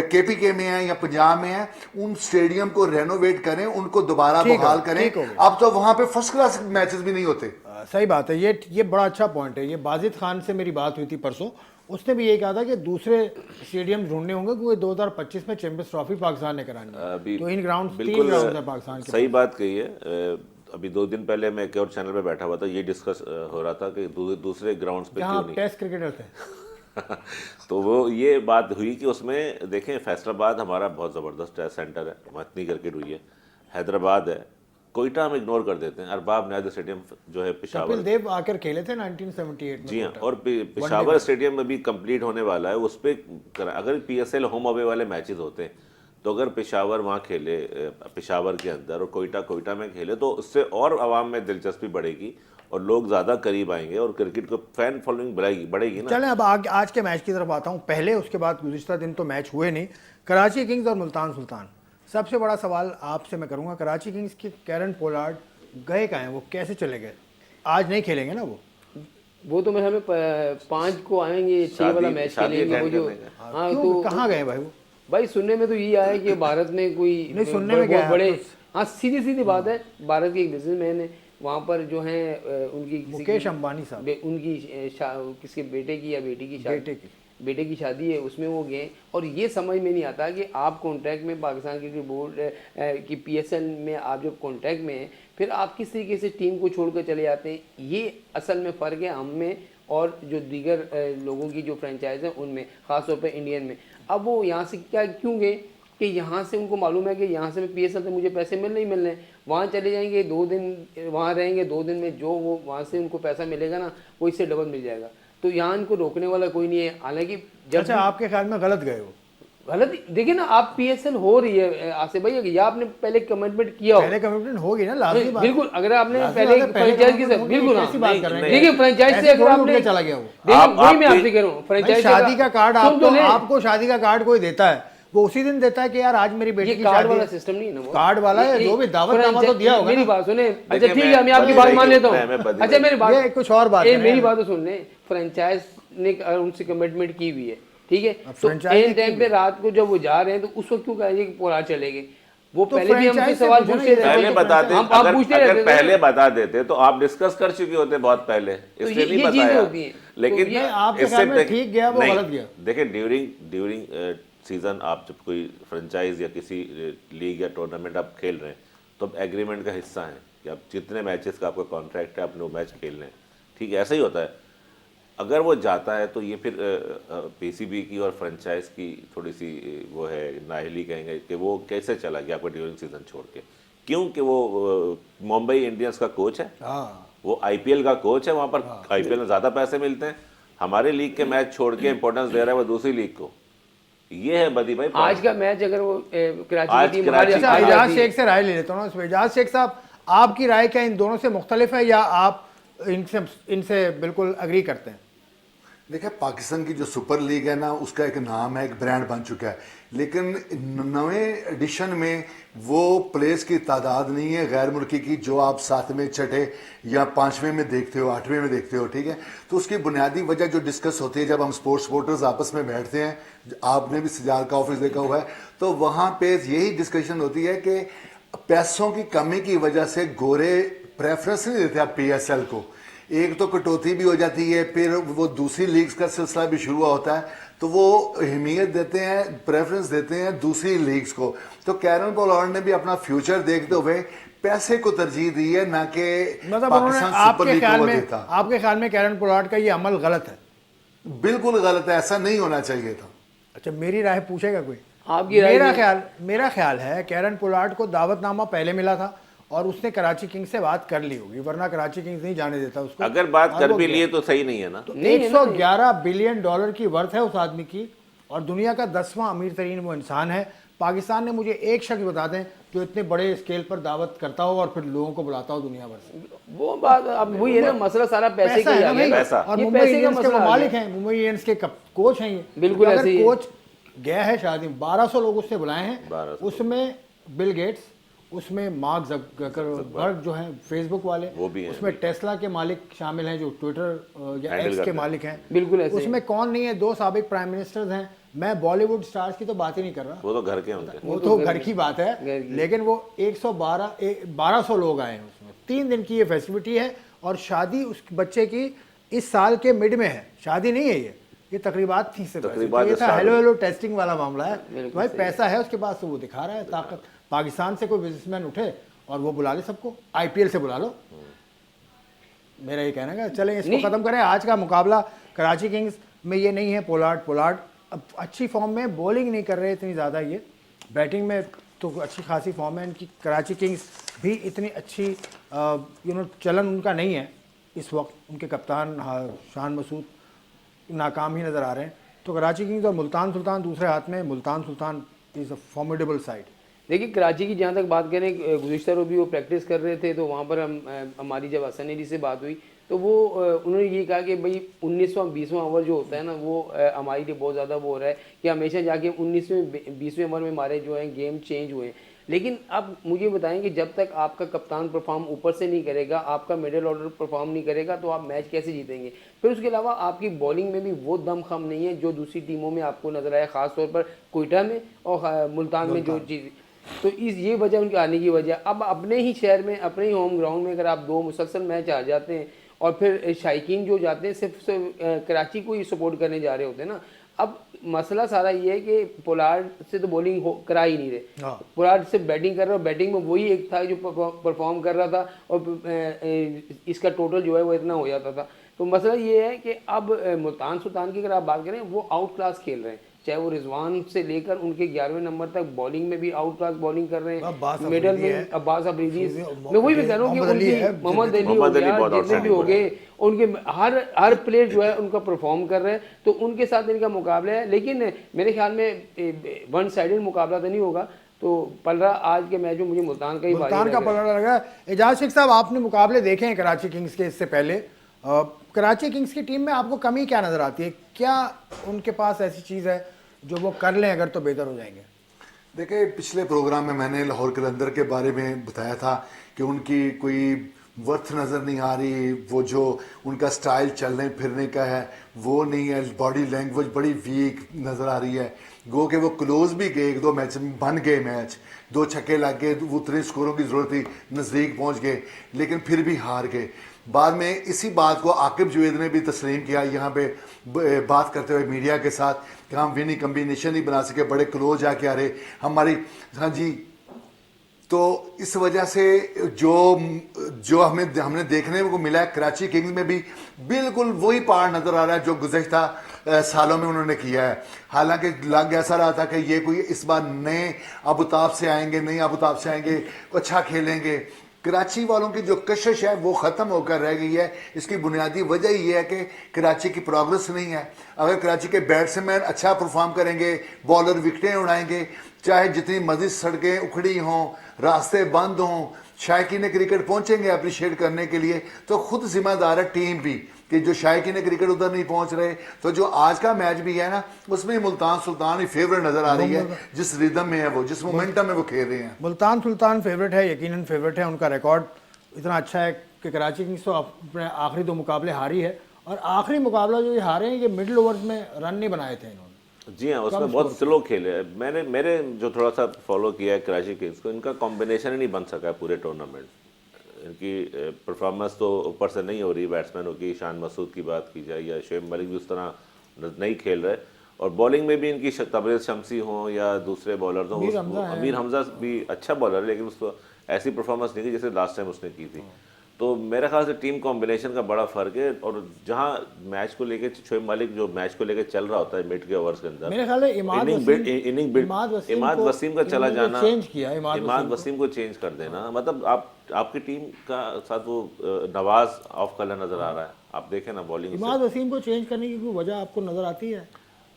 KPK में है या पंजाब में है, उन स्टेडियम को रेनोवेट करें, उनको दोबारा बहाल करें। अब तो वहां पे फर्स्ट क्लास मैचेस भी नहीं होते। सही बात है, ये बड़ा अच्छा पॉइंट है। ये बाजिद खान से मेरी बात हुई थी परसों, उसने भी ये कहा था कि दूसरे स्टेडियम ढूंढने होंगे क्योंकि 2025 में चैंपियंस ट्रॉफी पाकिस्तान ने करानी है। तो इन ग्राउंड, 3 ग्राउंड है पाकिस्तान के। सही बात कही है। अभी 2 दिन पहले मैं एक और चैनल पे बैठा हुआ था, ये डिस्कस हो रहा था कि दूसरे ग्राउंड्स पे क्यों नहीं टेस्ट क्रिकेटर थे। तो वो ये बात हुई कि उसमें देखें, फैसलाबाद हमारा बहुत ज़बरदस्त टेस्ट सेंटर है, वहाँ इतनी क्रिकेट हुई है। हैदराबाद है, कोयटा हम इग्नोर कर देते हैं। अरबाब न्याज स्टेडियम जो है पेशावर, कपिल देव आकर खेले थे 1978 में। जी हाँ, और पेशावर स्टेडियम में भी कंप्लीट होने वाला है। उस पर अगर PSL होम अवे वाले मैचेस होते हैं, तो अगर पेशावर वहाँ खेले, पेशावर के अंदर, और कोयटा में खेले, तो उससे और आवाम में दिलचस्पी बढ़ेगी और लोग ज़्यादा करीब आएंगे और क्रिकेट को फैन फॉलोइंग बढ़ेगी ना। चलें अब आज के मैच की तरफ आता हूँ। पहले उसके बाद गुज़िश्ता दिन तो मैच हुए नहीं, कराची किंग्स और मुल्तान सुल्तान। सबसे बड़ा सवाल आपसे मैं करूंगा, कराची किंग्स के कैरन पोलार्ड गए कहाँ हैं? वो कैसे चले गए? आज नहीं खेलेंगे ना वो तो मेरे हमें 5 को आएंगे, 6 वाला मैच खेलेंगे वो जो। हाँ, तो कहाँ गए भाई वो? भाई सुनने में तो ये आया कि भारत में कोई नहीं, सुनने में क्या बड़े, हाँ सीधी बात है, भारत के एक बिजनेसमैन है वहाँ पर जो है, उनकी मुकेश अंबानी साहब, उनकी किसके बेटे की या बेटी की शादी, बेटे की शादी है, उसमें वो गए। और ये समझ में नहीं आता कि आप कॉन्ट्रैक्ट में पाकिस्तान क्रिकेट बोर्ड की PSL में आप जब कॉन्ट्रैक्ट में हैं, फिर आप किस तरीके से टीम को छोड़कर चले जाते हैं। ये असल में फ़र्क है हम में और जो दीगर लोगों की जो फ्रेंचाइज है उनमें, ख़ासतौर पर इंडियन में। अब वो यहाँ से क्यों गए कि यहाँ से उनको मालूम है कि यहाँ से मैं PSL से मुझे पैसे मिल रहे हैं, वहाँ चले जाएंगे, 2 दिन वहाँ रहेंगे, 2 दिन में जो वो वहाँ से उनको पैसा मिलेगा ना, वो इससे डबल मिल जाएगा। तो यहाँ इनको रोकने वाला कोई नहीं है। हालांकि जब अच्छा, आपके ख्याल में गलत गए वो? गलत देखिए ना, आप PSL हो रही है आसिफ भाई, या आपने पहले कमिटमेंट किया हो, पहले कमिटमेंट होगी ना, लाजमी बात। बिल्कुल, अगर आपने पहले फ्रेंचाइज की, बिल्कुल देखिए फ्रेंचाइज से अगर आपने चला गया वो, वही मैं आपसे कह रहा हूँ, फ्रेंचाइज शादी का कार्ड आपको शादी का कार्ड कोई देता है, वो उसी दिन देता है कि यार आज मेरी बेटी की कार्ड वाला सिस्टम नहीं है ना, वो कार्ड वाला है, जो भी दावतनामा तो दिया होगा। मेरी बात सुने, अच्छा ठीक है, मैं आपकी बात मान लेता हूँ। अच्छा मेरी बात, कुछ और बात, मेरी बात तो सुन ले, फ्रेंचाइज ने उनसे कमिटमेंट की हुई है, ठीक है, तो एन टाइम पे रात को जब वो जा रहे हैं तो उस वक्त क्यों कहेंगे कि पोलार्ड चले गए? वो पहले भी हमसे सवाल पूछते थे, पहले बताते, अगर पहले बता देते तो आप डिस्कस कर चुके होते बहुत पहले, इसलिए नहीं बताया। लेकिन इससे ठीक गया, वो गलत गया। देखिए, ड्यूरिंग सीजन आप जब कोई फ्रेंचाइज या किसी लीग या टूर्नामेंट आप खेल रहे हैं, तो अब एग्रीमेंट का हिस्सा है कि आप जितने मैचेस का आपका कॉन्ट्रैक्ट है आपने वो मैच खेलने हैं, ठीक है, ऐसा ही होता है। अगर वो जाता है तो ये फिर पीसीबी की और फ्रेंचाइज की थोड़ी सी वो है नाअहली कहेंगे कि वो कैसे चला गया आपका ड्यूरिंग सीजन छोड़ के, क्योंकि वो मुंबई इंडियंस का कोच है, हाँ वो आईपीएल का कोच है, वहाँ पर आईपीएल में ज़्यादा पैसे मिलते हैं, हमारे लीग के मैच छोड़ के इंपॉर्टेंस दे रहा है वो दूसरी लीग को। ये है बदी भाई आज का मैच अगर वो कराची आज की टीम कराची हार का- हार एजाज जाती है, शेख से राय ले लेता हूँ ना इसमें। एजाज शेख साहब, आपकी राय क्या इन दोनों से मुख्तलिफ है या आप इनसे बिल्कुल अग्री करते हैं? देखिए, पाकिस्तान की जो सुपर लीग है ना, उसका एक नाम है, एक ब्रांड बन चुका है, लेकिन नवे एडिशन में वो प्लेयर्स की तादाद नहीं है गैर मुल्की की जो आप 7वें, छठे या 5वें में देखते हो, 8वें में देखते हो, ठीक है। तो उसकी बुनियादी वजह जो डिस्कस होती है जब हम स्पोर्ट्स सपोर्टर्स आपस में बैठते हैं, आपने भी सजाल का ऑफिस देखा हुआ है, तो वहाँ पे यही डिस्कशन होती है कि पैसों की कमी की वजह से गोरे प्रेफरेंस नहीं देते आप पीएसएल को। एक तो कटौती भी हो जाती है, फिर वो दूसरी लीग्स का सिलसिला भी शुरू होता है, तो वो अहमियत देते हैं, प्रेफरेंस देते हैं दूसरी लीग्स को। तो कैरन पोलार्ड ने भी अपना फ्यूचर देखते हुए पैसे को तरजीह दी है, ना कि मतलब उन्होंने पाकिस्तान सुपर लीग को वो देता। आपके ख्याल में कैरन पोलार्ड का ये अमल गलत है? बिल्कुल गलत है, ऐसा नहीं होना चाहिए था। अच्छा, मेरी राय पूछेगा कोई? आपकी राय मेरा ख्याल है कैरन पोलार्ड को दावतनामा पहले मिला था और उसने कराची किंग्स से बात कर ली होगी, वरना कराची किंग्स नहीं जाने देता उसको। अगर बात और कर वो भी गया। लिए तो सही नहीं है ना। तो नहीं, 111 बिलियन डॉलर की वर्थ है उस आदमी की और दुनिया का 10वां अमीर तरीन वो इंसान है। पाकिस्तान ने मुझे एक शख्स बता दें जो इतने बड़े स्केल पर दावत करता हो और फिर लोगों को बुलाता हो दुनिया भर से। वो बात अब वही है ना, मसला सारा पैसे का पैसा ही है आ ना गया भाई। ना। पैसा। और ये मुंबई पैसे का इंडियंस के मसला वो आ मालिक गया। हैं, मुंबई इंडियंस के कोच हैं ये। बिल्कुल अगर ऐसे ही है। कोच गया है शादी, 1200 लोग उससे बुलाए हैं, 1200 उसमें बिल गेट्स, उसमें मार्क जकरबर्ग जो हैं फेसबुक वाले, वो भी हैं। उसमें टेस्ला के मालिक शामिल हैं जो ट्विटर या हैंडल एक्स के करते हैं। मालिक हैं। बिल्कुल ऐसे ही। उसमें कौन नहीं है? 2 साबिक प्राइम मिनिस्टर्स हैं। मैं बॉलीवुड स्टार्स की तो बात ही नहीं कर रहा, वो तो घर के उनके। वो तो घर की बात है, घर की। लेकिन वो 1200 लोग आए हैं उसमें। 3 दिन की ये फेस्टिविटी है और शादी उस बच्चे की इस साल के मिड में है। शादी नहीं है ये तकरीबात थी सिर्फ। तकरीबात ये था स्टार्ट हेलो हुई। हेलो टेस्टिंग वाला मामला है। बिल्कुल तो भाई सही। पैसा है उसके पास तो वो दिखा रहा है ताकत। पाकिस्तान से कोई बिजनेसमैन उठे और वो बुला ले सबको, आईपीएल से बुला लो। मेरा ये कहना है। चलें इसको नहीं। ख़त्म करें। आज का मुकाबला कराची किंग्स में ये नहीं है। पोलार्ड अब अच्छी फॉर्म में, बॉलिंग नहीं कर रहे इतनी ज़्यादा, ये बैटिंग में तो अच्छी खासी फॉर्म है इनकी। कराची किंग्स भी इतनी अच्छी चलन उनका नहीं है इस वक्त। उनके कप्तान शान मसूद नाकाम ही नज़र आ रहे हैं। तो कराची किंग्स और मुल्तान सुल्तान दूसरे हाथ में। Multan Sultan is a formidable side. देखिए, कराची की जहाँ तक बात करें, गुज़िश्ता रोज़ भी वो प्रैक्टिस कर रहे थे, तो वहाँ पर हमारी जब हसन अली से बात हुई तो वो उन्होंने ये कहा कि भाई 19वां 20वां ओवर जो होता है ना, वो हमारे लिए बहुत ज़्यादा वो हो रहा है कि हमेशा जाके 19वें 20वें ओवर में हमारे जो है गेम चेंज हुए। लेकिन अब मुझे बताएं कि जब तक आपका कप्तान परफॉर्म ऊपर से नहीं करेगा, आपका मिडिल ऑर्डर परफॉर्म नहीं करेगा, तो आप मैच कैसे जीतेंगे? फिर उसके अलावा आपकी बॉलिंग में भी वो दमखम नहीं है जो दूसरी टीमों में आपको नजर आया, खासतौर पर कोयटा में और मुल्तान में जो चीज़। तो ये वजह उनके आने की वजह। अब अपने ही शहर में, अपने ही होम ग्राउंड में अगर आप 2 मुसलसल मैच आ जाते हैं और फिर शायकीन जो जाते हैं सिर्फ कराची को ही सपोर्ट करने जा रहे होते हैं ना। अब मसला सारा ये है कि पोलार्ड से तो बॉलिंग करा ही नहीं रहे। हाँ। पोलार्ड से बैटिंग कर रहा है, बैटिंग में वही एक था जो परफॉर्म कर रहा था और इसका टोटल जो है वो इतना हो जाता था। तो मसला ये है कि अब मुल्तान सुल्तान की अगर आप बात करें, वो आउट क्लास खेल रहे हैं, चाहे वो रिजवान से लेकर उनके 11वें नंबर तक बॉलिंग में भी आउट क्लास बॉलिंग कर रहे अब्बास हैं। मिडल अफरीदी है। में अब्बास अफरीदी, मोहम्मद मैं वही भी कह रहा हूँ कि अली है, उनकी मोहम्मद अली हो मोहम्मद अली गया, बहुत जितने भी हो outstanding गए, उनके हर प्लेयर जो है उनका परफॉर्म कर रहे हैं, तो उनके साथ इनका मुकाबला है। लेकिन मेरे ख्याल में वन साइडेड मुकाबला तो नहीं होगा। तो पलरा आज के मैच में मुझे मुल्तान का ही भारी मुल्तान का लग रहा है। पलड़ा लगा। एजाज शेख साहब, आपने मुकाबले देखे हैं कराची किंग्स के इससे पहले। कराची किंग्स की टीम में आपको कमी क्या नज़र आती है? क्या उनके पास ऐसी चीज़ है जो वो कर लें अगर तो बेहतर हो जाएंगे? देखिए, पिछले प्रोग्राम में मैंने लाहौर कलंदर के बारे में बताया था कि उनकी कोई वर्थ नज़र नहीं आ रही। वो जो उनका स्टाइल चलने फिरने का है वो नहीं है, बॉडी लैंग्वेज बड़ी वीक नज़र आ रही है। गो के वो क्लोज भी गए, 1-2 मैच में बन गए, मैच 2 छक्के लग गए, वो उतने स्कोरों की ज़रूरत थी, नज़दीक पहुंच गए, लेकिन फिर भी हार गए। बाद में इसी बात को आकिब जुवैद ने भी तस्लीम किया यहाँ पे बात करते हुए मीडिया के साथ कि हम विनिंग कम्बिनेशन नहीं बना सके, बड़े क्लोज आके आ रहे हमारी। हाँ जी, तो इस वजह से जो जो हमने देखने को मिला है, कराची किंग्स में भी बिल्कुल वही पार नजर आ रहा है जो गुज़श्ता सालों में उन्होंने किया है। हालांकि लग ऐसा रहा था कि ये कोई इस बार नए अबुताब से आएंगे, नए अबुताब से आएंगे, अच्छा खेलेंगे। कराची वालों की जो कशिश है वो ख़त्म होकर रह गई है। इसकी बुनियादी वजह ये है कि कराची की प्रोग्रेस नहीं है। अगर कराची के बैट्समैन अच्छा परफॉर्म करेंगे, बॉलर विकेटें उड़ाएंगे, चाहे जितनी मर्जी सड़कें उखड़ी हों, रास्ते बंद हों, शायकीन क्रिकेट पहुंचेंगे अप्रिशिएट करने के लिए, तो खुद जिम्मेदार है टीम भी कि जो शायकीन क्रिकेट उधर नहीं पहुंच रहे। तो जो आज का मैच भी है ना, उसमें मुल्तान सुल्तान ही फेवरेट नजर आ रही है, जिस रिदम में है वो, जिस मोमेंटम में वो खेल रहे हैं। मुल्तान सुल्तान फेवरेट है, यकीनन फेवरेट है। उनका रिकॉर्ड इतना अच्छा है कि कराची किंग्स तो अपने आखिरी 2 मुकाबले हारी है, और आखिरी मुकाबला जो ये हारे हैं ये मिडिल ओवर्स में रन नहीं बनाए थे इन्होंने। जी हाँ, उसमें बहुत स्लो खेले हैं। मेरे जो थोड़ा सा फॉलो किया है कराची किंग्स को, इनका कॉम्बिनेशन ही नहीं बन सका है पूरे टूर्नामेंट। इनकी परफॉर्मेंस तो ऊपर से नहीं हो रही बैट्समैनों की। शान मसूद की बात की जाए या शोएब मलिक भी उस तरह नहीं खेल रहे, और बॉलिंग में भी इनकी तबरेज़ शमसी हों या दूसरे बॉलर हों, अमीर हमजा भी अच्छा बॉलर है, लेकिन उसको ऐसी परफॉर्मेंस नहीं की जैसे लास्ट टाइम उसने की थी। तो मेरे ख्याल से टीम कॉम्बिनेशन का बड़ा फ़र्क है। और जहां मैच को लेके शोएब मलिक जो मैच को लेके चल रहा होता है मिड के ओवर्स के अंदर, मेरे ख्याल है इमाद वसीम का चला जाना, चेंज किया इमाद वसीम को चेंज कर देना, मतलब आपकी टीम का साथ वो नवाज ऑफ कलर नजर आ रहा है। आप देखें ना बॉलिंग, इमाद वसीम को चेंज करने की कोई वजह आपको नजर आती है?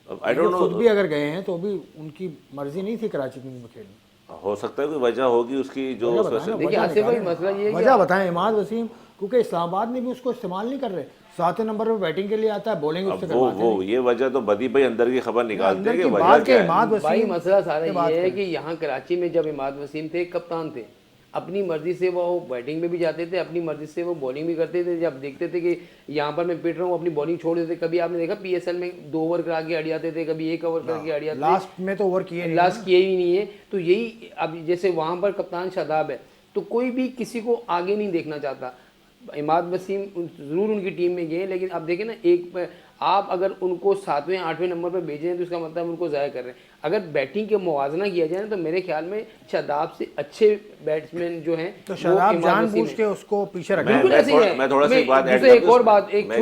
आई डोंट नो, खुद भी अगर गए हैं तो भी उनकी मर्जी नहीं थी कराची किंग्स में खेलने। हो सकता है कोई वजह होगी उसकी जो देखिए आसिफ भाई मसला ये है वजह बताएं इमाद वसीम, क्योंकि इस्लामाबाद में भी उसको इस्तेमाल नहीं कर रहे। 7वें नंबर पर बैटिंग के लिए आता है, बॉलिंग उससे करवाते हैं। वो ये वजह तो बदी भाई अंदर की खबर निकालते हैं कि अंदर की वजह बात क्या के है। इमाद भाई वसीम मसला सारा ये है कि यहाँ कराची में जब इमाद वसीम थे, कप्तान थे, अपनी मर्जी से वो बैटिंग में भी जाते थे, अपनी मर्जी से वो बॉलिंग भी करते थे। जब देखते थे कि यहाँ पर मैं पिट रहा हूँ, अपनी बॉलिंग छोड़ देते। कभी आपने देखा PSL में 2 ओवर करा के अड़ जाते थे, कभी 1 ओवर करके अड़ जाते थे। लास्ट में तो ओवर किए नहीं, लास्ट किए ही नहीं है। तो यही अब जैसे वहाँ पर कप्तान शादाब है, तो कोई भी किसी को आगे नहीं देखना चाहता। इमाद वसीम ज़रूर उनकी टीम में गए, लेकिन अब देखें ना, आप अगर उनको 7वें 8वें नंबर पर भेजें तो इसका मतलब उनको ज़ाया कर रहे हैं। अगर बैटिंग के मुवाजना किया जाए ना, तो मेरे ख्याल में शादाब से अच्छे बैट्समैन जो हैं तो शादाब जानबूझ के उसको पीछे रखा। बिल्कुल ऐसे ही है। मैं थोड़ा सा एक बात ऐड एक और बात, एक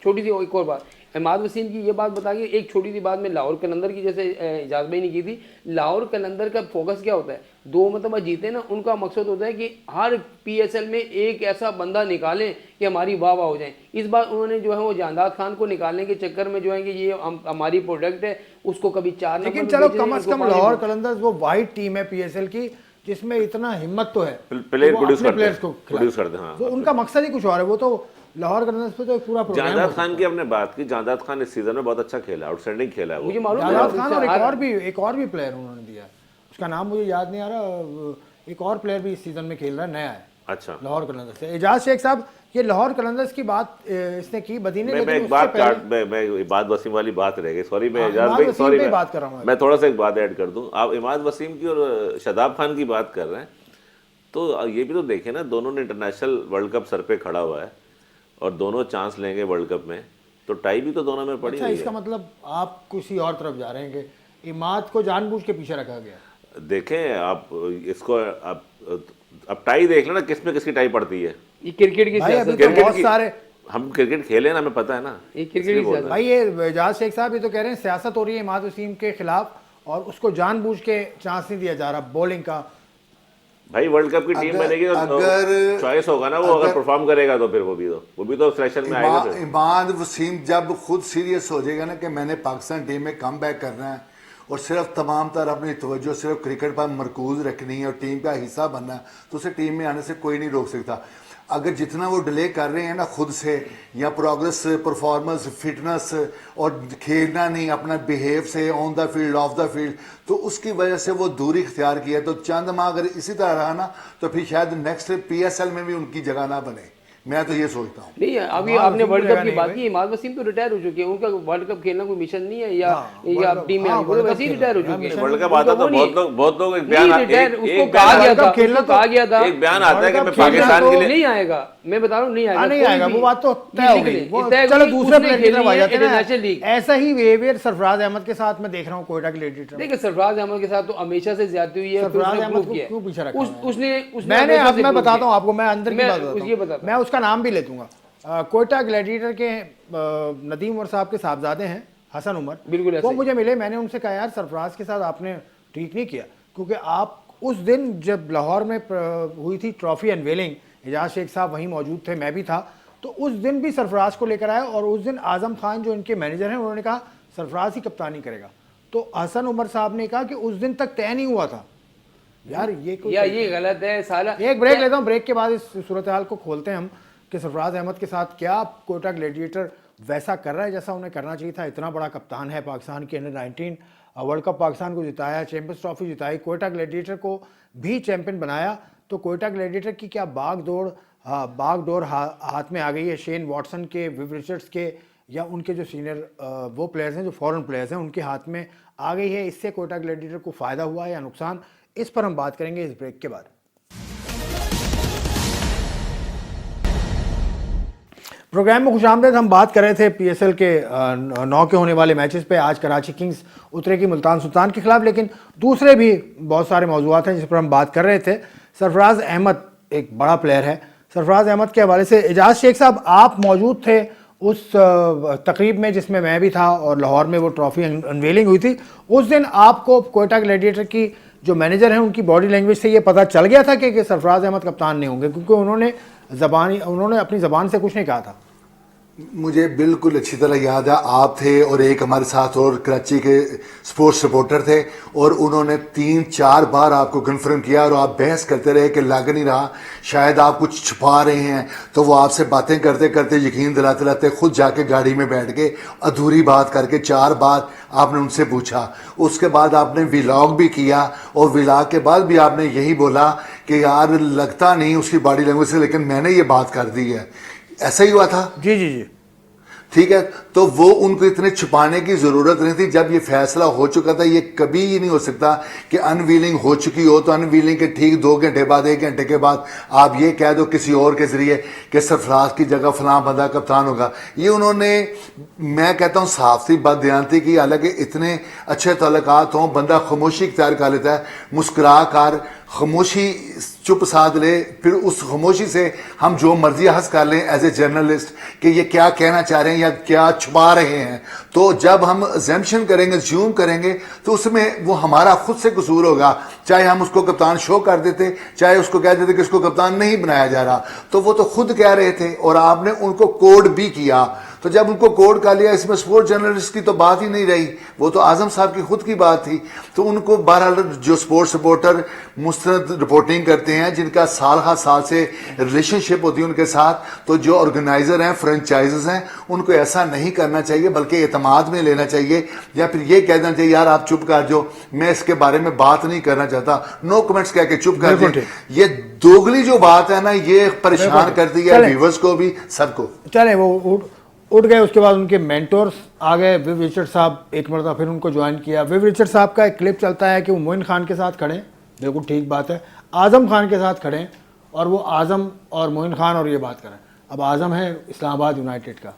छोटी सी एक और बात, इमाद वसीम की ये बात बता के एक छोटी सी बात में लाहौर कलंदर की, जैसे इजाज़ भाई ने की थी। लाहौर कलंदर का फोकस क्या होता है? 2 मतलब जीते ना, उनका मकसद होता है कि हर PSL में एक ऐसा बंदा निकालें कि हमारी वाह वाह हो जाए। इस बार उन्होंने जो है वो जानदाद खान को निकालने के चक्कर में जो है कि ये हमारी प्रोडक्ट है, उसको कभी 4 नंबर, लेकिन चलो कम से कम लाहौर कलंदर्स वो वाइड टीम है PSL की, जिसमें इतना हिम्मत तो है, प्लेयर प्रोड्यूस करते हैं। तो उनका मकसद ही कुछ और है। वो तो लाहौर कलंदर्स पे तो पूरा प्रोग्राम। जांदाद खान की हमने बात की, जांदाद खान इस सीजन में बहुत अच्छा खेला, आउटस्टैंडिंग खेला है वो। मुझे मालूम है जांदाद खान और एक और भी प्लेयर उन्होंने दिया, उसका नाम मुझे याद नहीं आ रहा। एक और प्लेयर भी इस सीजन में खेल रहा है, नया है। अच्छा, लाहौर कलंदर्स से एजाज शेख साहब, ये लाहौर कलंदर्स की बात इसने की बदी ने, मैं एक बात मैं इमाद वसीम वाली बात रह गई, सॉरी मैं एजाज भाई, सॉरी मैं थोड़ा सा एक बात ऐड कर दूं। आप इमाद वसीम की और शादाब खान की बात कर रहे हैं, तो ये भी तो देखें ना, दोनों ने इंटरनेशनल वर्ल्ड कप सर पे खड़ा हुआ है और दोनों चांस लेंगे वर्ल्ड कप में, तो टाई भी तो दोनों में पड़ी हुई है। इसका मतलब आप किसी और तरफ जा रहे हैं कि इमाद को जानबूझ के पीछे रखा गया। देखें आप इसको, अब टाई देख लेना, किस में किसकी टाई पड़ती है। ये क्रिकेट की सियासत, बहुत सारे हम क्रिकेट खेले ना, हमें पता है ना। ये क्रिकेट की सियासत भाई, ये एजाज शेख साहब ये तो कह रहे हैं सियासत हो रही है इमाद वसीम के खिलाफ, और उसको जानबूझ के चांस नहीं दिया जा रहा बॉलिंग का। भाई वर्ल्ड कप की टीम बनेगी तो चॉइस होगा ना, वो अगर परफॉर्म करेगा तो फिर वो भी तो सिलेक्शन में आएगा। इमाद वसीम जब खुद सीरियस हो जाएगा ना कि मैंने पाकिस्तान टीम में कम बैक करना है और सिर्फ तमाम तर अपनी तवज्जो सिर्फ क्रिकेट पर मरकूज रखनी है और टीम का हिस्सा बनना है, तो उसे टीम में आने से कोई नहीं रोक सकता। अगर जितना वो डिले कर रहे हैं ना खुद से, या प्रोग्रेस, परफॉर्मेंस, फिटनेस और खेलना नहीं अपना बिहेव से on the field of the field, तो उसकी वजह से वो दूरी इख्तियार की है। तो चंद माह अगर इसी तरह रहा ना, तो फिर शायद नेक्स्ट PSL में भी उनकी जगह ना बने। मैं तो ये सोचता हूँ। नहीं अभी आपने वर्ल्ड कप की बात की, इमाद वसीम तो रिटायर हो चुके हैं, उनका वर्ल्ड कप खेलना कोई मिशन नहीं है, या टीम में आने वो वैसे ही रिटायर हो चुके हैं। वर्ल्ड कप आता तो बहुत लोग एक बयान उसको कहा गया था, एक बयान आता है कि मैं पाकिस्तान के लिए नहीं आएगा, मैं बता रहा हूँ नहीं आएगा, नहीं आएगा, वो बात तो तय हो गई। चलो दूसरे प्लेयर की तरफ आ जाते हैं इंटरनेशनल लीग। ऐसा ही बिहेवियर सरफराज अहमद के साथ मैं देख रहा हूँ कोयटा ग्लैडिएटर। देखिए सरफराज अहमद के साथ तो हमेशा से ज्यादा हुई है, सरफराज अहमद को क्यों पीछे रखा उसने मैंने, अब मैं बताता हूँ आपको, मैं अंदर की बात ये बताता हूँ, मैं उसका नाम भी ले दूंगा। कोयटा ग्लैडिएटर के नदीम उमर साहब के साहबजादे हैं हसन उमर, बिल्कुल वो मुझे मिले। मैंने उनसे कहा यार सरफराज के साथ आपने ठीक नहीं किया, क्योंकि आप उस दिन जब लाहौर में हुई थी ट्रॉफी अनवेलिंग, एजाज शेख साहब वहीं मौजूद थे, मैं भी था, तो उस दिन भी सरफराज को लेकर आए और उस दिन आजम खान जो इनके मैनेजर हैं उन्होंने कहा सरफराज ही कप्तानी करेगा। तो हसन उमर साहब ने कहा कि उस दिन तक तय नहीं हुआ था। यार ये गलत है साला। एक ब्रेक लेता हूँ, ब्रेक के बाद इस सूरत हाल को खोलते हैं हम कि सरफराज अहमद के साथ क्या कोयटा ग्लैडिएटर वैसा कर रहा है जैसा उन्हें करना चाहिए था। इतना बड़ा कप्तान है पाकिस्तान के, अंडर 19 वर्ल्ड कप पाकिस्तान को जिताया, चैंपियंस ट्रॉफी जिताई, कोयटा ग्लैडिएटर को भी चैंपियन बनाया। तो कोयटा ग्लैडिएटर की क्या बागडोर हाथ में आ गई है शेन वॉटसन के, विव रिचर्ड्स के, या उनके जो सीनियर वो प्लेयर्स हैं जो फॉरेन प्लेयर्स हैं उनके हाथ में आ गई है। इससे कोयटा ग्लैडिएटर को फ़ायदा हुआ है या नुकसान, इस पर हम बात करेंगे इस ब्रेक के बाद। प्रोग्राम में खुशामदीद। हम बात कर रहे थे पीएसएल के 9 के होने वाले मैचेस पे। आज कराची किंग्स उतरेगी मुल्तान सुल्तान के खिलाफ, लेकिन दूसरे भी बहुत सारे मौजूआत हैं जिस पर हम बात कर रहे थे। सरफराज अहमद एक बड़ा प्लेयर है। सरफराज अहमद के हवाले से एजाज शेख साहब आप मौजूद थे उस तकरीब में जिसमें मैं भी था और लाहौर में वो ट्रॉफी अनवेलिंग हुई थी। उस दिन आपको कोयटा ग्लैडिएटर की जो मैनेजर हैं उनकी बॉडी लैंग्वेज से ये पता चल गया था कि सरफराज अहमद कप्तान नहीं होंगे, क्योंकि उन्होंने अपनी ज़बान से कुछ नहीं कहा था। मुझे बिल्कुल अच्छी तरह याद है, आप थे और एक हमारे साथ और कराची के स्पोर्ट्स रिपोर्टर थे, और उन्होंने 3-4 बार आपको कन्फर्म किया और आप बहस करते रहे कि लग नहीं रहा, शायद आप कुछ छुपा रहे हैं। तो वो आपसे बातें करते करते यकीन दिलाते दिलाते खुद जाके गाड़ी में बैठ के अधूरी बात करके 4 बार आपने उनसे पूछा। उसके बाद आपने व्लॉग भी किया और व्लॉग के बाद भी आपने यही बोला कि यार लगता नहीं उसकी बॉडी लैंग्वेज से, लेकिन मैंने ये बात कर दी है। ऐसा ही हुआ था? जी जी जी, ठीक है। तो वो उनको इतने छुपाने की जरूरत नहीं थी। जब ये फैसला हो चुका था, ये कभी ही नहीं हो सकता कि अनवीलिंग हो चुकी हो तो अनवीलिंग के ठीक 2 घंटे बाद, 1 घंटे के बाद आप ये कह दो किसी और के जरिए कि सरफराज की जगह फलां बंदा कप्तान होगा। ये उन्होंने, मैं कहता हूँ साफ सी बात बयानती की। हालांकि इतने अच्छे ताल्लुकात हों, बंदा खामोशी इख्तियार कर लेता है, मुस्कुरा कर खामोशी चुप साध ले, फिर उस खामोशी से हम जो मर्जी हंस कर लें एज ए जर्नलिस्ट कि ये क्या कहना चाह रहे हैं या क्या छुपा रहे हैं। तो जब हम अजम्पशन करेंगे, ज्यूम करेंगे, तो उसमें वो हमारा खुद से कसूर होगा। चाहे हम उसको कप्तान शो कर देते, चाहे उसको कह देते कि इसको कप्तान नहीं बनाया जा रहा, तो वो तो खुद कह रहे थे और आपने उनको कोड भी किया। तो जब उनको कोड कर लिया, इसमें स्पोर्ट्स जर्नलिस्ट की तो बात ही नहीं रही, वो तो आजम साहब की खुद की बात थी। तो उनको बहरहाल जो स्पोर्ट्स रिपोर्टर मुस्तनद रिपोर्टिंग करते हैं, जिनका साल हर साल से रिलेशनशिप होती है उनके साथ, तो जो ऑर्गेनाइजर हैं, फ्रेंचाइजर्स हैं, उनको ऐसा नहीं करना चाहिए, बल्कि एतमाद में लेना चाहिए, या फिर ये कह देना चाहिए यार आप चुप कर जाओ, मैं इसके बारे में बात नहीं करना चाहता, नो कमेंट्स कह के चुप कर दे। ये दोगली जो बात है ना, ये परेशान करती है व्यूअर्स को भी, सबको। चले वो उठ गए। उसके बाद उनके मेंटोर्स आ गए, विव रिचर्ड साहब एक मरतबा फिर उनको ज्वाइन किया। विव रिचर्ड साहब का एक क्लिप चलता है कि वो मोइन खान के साथ खड़े, बिल्कुल ठीक बात है, आजम खान के साथ खड़े, और वो आजम और मोइन खान और ये बात करें। अब आजम है इस्लामाबाद यूनाइटेड का,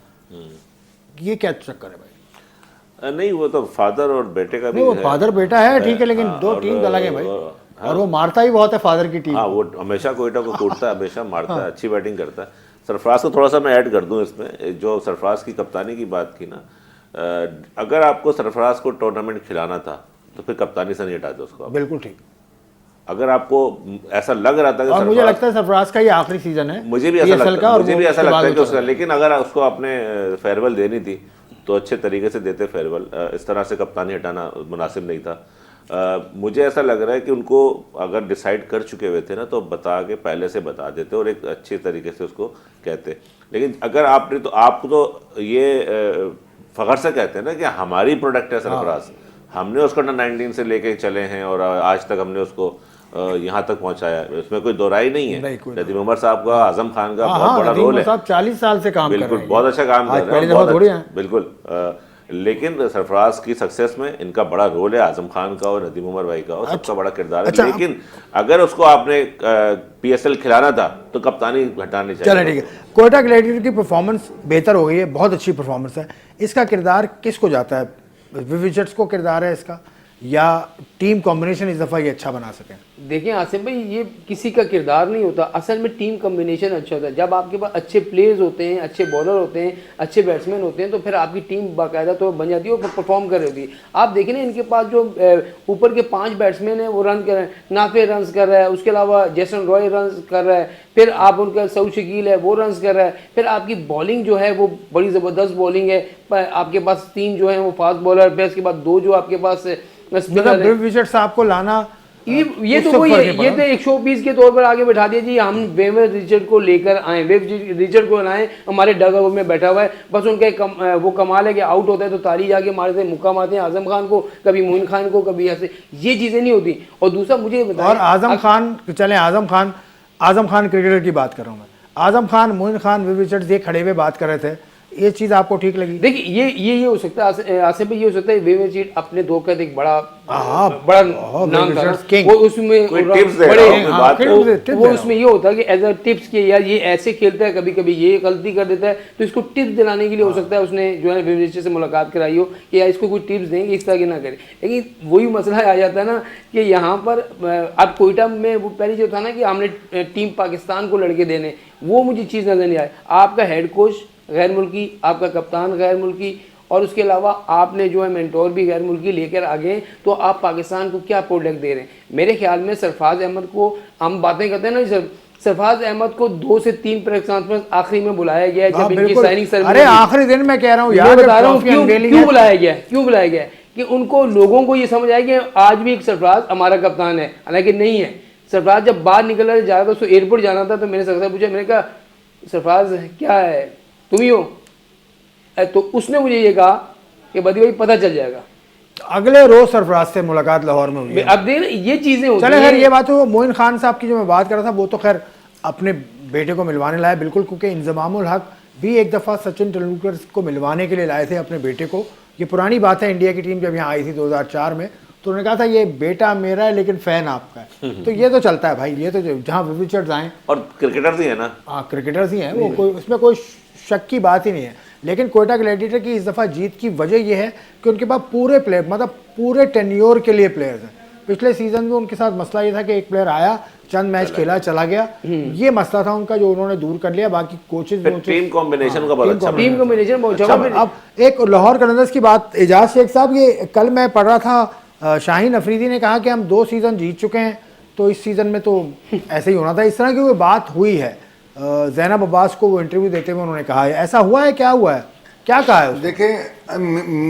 ये क्या चक्कर है भाई? नहीं, वो तो फादर और बेटे का भी वो है। फादर बेटा है, ठीक है, लेकिन दो टीम अलग है भाई। और वो मारता ही बहुत है फादर की टीम। हाँ, वो हमेशा कोयटा को कूटता है, हमेशा मारता है, अच्छी बैटिंग करता है। सरफराज को थोड़ा सा मैं ऐड कर दूं इसमें, जो सरफराज की कप्तानी की बात की ना, अगर आपको सरफराज को टूर्नामेंट खिलाना था तो फिर कप्तानी से नहीं हटाते उसको। बिल्कुल ठीक। अगर आपको ऐसा लग रहा था कि और मुझे लगता है सरफराज का ये आखिरी सीजन है, मुझे भी ऐसा लगता है कि उसका, लेकिन अगर उसको आपने फेयरवेल देनी थी तो अच्छे तरीके से देते फेयरवेल। इस तरह से कप्तानी हटाना मुनासिब नहीं था। मुझे ऐसा लग रहा है कि उनको अगर डिसाइड कर चुके हुए थे ना, तो बता के पहले से बता देते और एक अच्छे तरीके से उसको कहते। लेकिन अगर आपने तो आप तो ये फ़ख्र से कहते हैं ना कि हमारी प्रोडक्ट है सरफराज, हमने उसको अंडर 19 से लेके चले हैं और आज तक हमने उसको यहाँ तक पहुंचाया है, इसमें कोई दो राय नहीं नहीं, है। कोई नदीम उमर साहब का, आजम खान का हाँ, बहुत बड़ा नदीम रोल है। साहब 40 साल से काम कर रहे बिल्कुल, हैं, बहुत अच्छा काम आज कर रहे पहली हैं, दफा बहुत थोड़ी अच्छा, हैं। बिल्कुल। लेकिन सरफराज की सक्सेस में इनका बड़ा रोल है, आजम खान का और नदीम उमर भाई का, और सबका बड़ा किरदार है। अच्छा, लेकिन अगर उसको आपने PSL खिलाना था तो कप्तानी हटानी चाहिए। चलो ठीक है, कोयटा ग्लैडिएटर की परफॉर्मेंस बेहतर हो गई है, बहुत अच्छी परफॉर्मेंस है। इसका किरदार किसको जाता है? विविचर्स को किरदार है इसका, या टीम कॉम्बिनेशन इस दफ़ा ये अच्छा बना सकें? देखिए आसिफ भाई, ये किसी का किरदार नहीं होता, असल में टीम कम्बिनेशन अच्छा होता है। जब आपके पास अच्छे प्लेयर्स होते हैं, अच्छे बॉलर होते हैं, अच्छे बैट्समैन होते हैं, तो फिर आपकी टीम बाकायदा तो बन जाती है और परफॉर्म कर रही होती है। आप देखें ना, इनके पास जो ऊपर के 5 बैट्समैन हैं वो रन कर रहे हैं, नाफे रन कर रहा है, उसके अलावा जैसन रॉय रन कर रहा है, फिर आप उनका सऊद शकील है वो रन कर रहा है, फिर आपकी बॉलिंग जो है वो बड़ी ज़बरदस्त बॉलिंग है। आपके पास 3 जो है वो फास्ट बॉलर, फिर उसके बाद 2 जो आपके पास मतलब विविचर्स साहब को लाना ये तो वही है, ये तो एक शो पीस के तौर पर आगे बैठा दिया जी, हम वेव रिचर्ड को लेकर आए, वेव रिचर्ड को लाए, हमारे डगआउट में बैठा हुआ है, बस उनका एक वो कमाल है कि आउट होता है तो ताली जाके मारते हैं, मुक्का मारते हैं आजम खान को, कभी मोइन खान को, कभी ऐसे, ये चीज़ें नहीं होती। और दूसरा मुझे बताएं, और आजम खान, चलें आजम खान क्रिकेटर की बात कर रहा हूँ मैं, आजम खान, मोइन खान, विविचर्स ये खड़े हुए बात कर रहे थे, ये चीज़ आपको ठीक लगी? देखिए ये हो सकता है आसिफ भाई, ये हो सकता है वेव रिचर्ड अपने दौर का एक बड़ा नाम था ना, वो उसमें कोई टिप्स दे बड़े रहा हूं, कोई बात टिप्स वो उसमें ये होता है कि एज अ टिप्स के, यार ये ऐसे खेलता है, कभी कभी ये गलती कर देता है, तो इसको टिप्स दिलाने के लिए हो सकता है उसने जो है वेव रिचर्ड से मुलाकात कराई हो कि यार इसको कोई टिप्स देंगे इस तरह की ना करे। लेकिन वही मसला आ जाता है ना कि यहाँ पर अब कोयटा में वो पहले जो था ना कि हमने टीम पाकिस्तान को लड़के देने, वो मुझे चीज़ नजर नहीं आई। आपका हेड कोच गैर मुल्की, आपका कप्तान गैर मुल्की, और उसके अलावा आपने जो है मेंटोर भी गैर मुल्की लेकर आ गए, तो आप पाकिस्तान को क्या प्रोडक्ट दे रहे हैं? मेरे ख्याल में सरफराज अहमद को, हम बातें करते हैं ना सर, सरफराज अहमद को 2 से 3 प्रेस कॉन्फ्रेंस आखिरी में बुलाया गया है जब इनकी साइनिंग सेरेमनी। अरे आखिरी दिन मैं कह रहा हूँ यार, बता रहा हूँ क्यों बुलाया गया, क्यों बुलाया गया कि उनको, लोगों को ये समझ आया कि आज भी एक सरफराज हमारा कप्तान है, हालांकि नहीं है। सरफराज जब बाहर निकल रहा जा रहा था, उसको एयरपोर्ट जाना था, तो मैंने सरफराज पूछा, मैंने कहा सरफराज क्या है, तुम ही हो? तो उसने मुझे ये कहा कि बदी भाई पता चल जाएगा। अगले रोज सरफराज से मुलाकात लाहौर में हुई। अब देख ये चीजें होती चले खैर, हैं। ये बात हो, मोइन खान साहब की जो मैं बात कर रहा था, वो तो खैर अपने बेटे को मिलवाने लाए बिल्कुल, क्योंकि इंजमामुल हक भी एक दफ़ा सचिन तेंदुलकर को मिलवाने के लिए लाए थे अपने बेटे को। ये पुरानी बात है, इंडिया की टीम जब यहाँ आई थी 2004 में, तो उन्होंने कहा था ये बेटा मेरा है लेकिन फैन आपका है। तो ये तो चलता है भाई, ये तो जहाँ विविचर्स आए, और क्रिकेटर्स ही है ना, हाँ क्रिकेटर्स ही हैं वो, कोई उसमें कोई शक की बात ही नहीं है। लेकिन कोयटा ग्लैडिएटर की इस दफ़ा जीत की वजह यह है कि उनके पास पूरे प्लेयर, मतलब पूरे टेन्योर के लिए प्लेयर्स हैं। पिछले सीजन में उनके साथ मसला ये था कि एक प्लेयर आया, चंद मैच खेला, चला गया, ये मसला था उनका जो उन्होंने दूर कर लिया। बाकी कोचेज, टीम कॉम्बिनेशन का बहुत अच्छा टीम कॉम्बिनेशन बहुत अच्छा। अब एक लाहौर कलंदर्स की बात, एजाज शेख साहब, ये कल मैं पढ़ रहा था, शाहीन अफरीदी ने कहा कि हम 2 सीज़न जीत चुके हैं, तो इस सीज़न में तो ऐसे ही होना था। इस तरह की कोई बात हुई है, ज़ैनब अब्बास को वो इंटरव्यू देते हुए उन्होंने कहा है, ऐसा हुआ है? क्या हुआ है, क्या कहा है? देखें,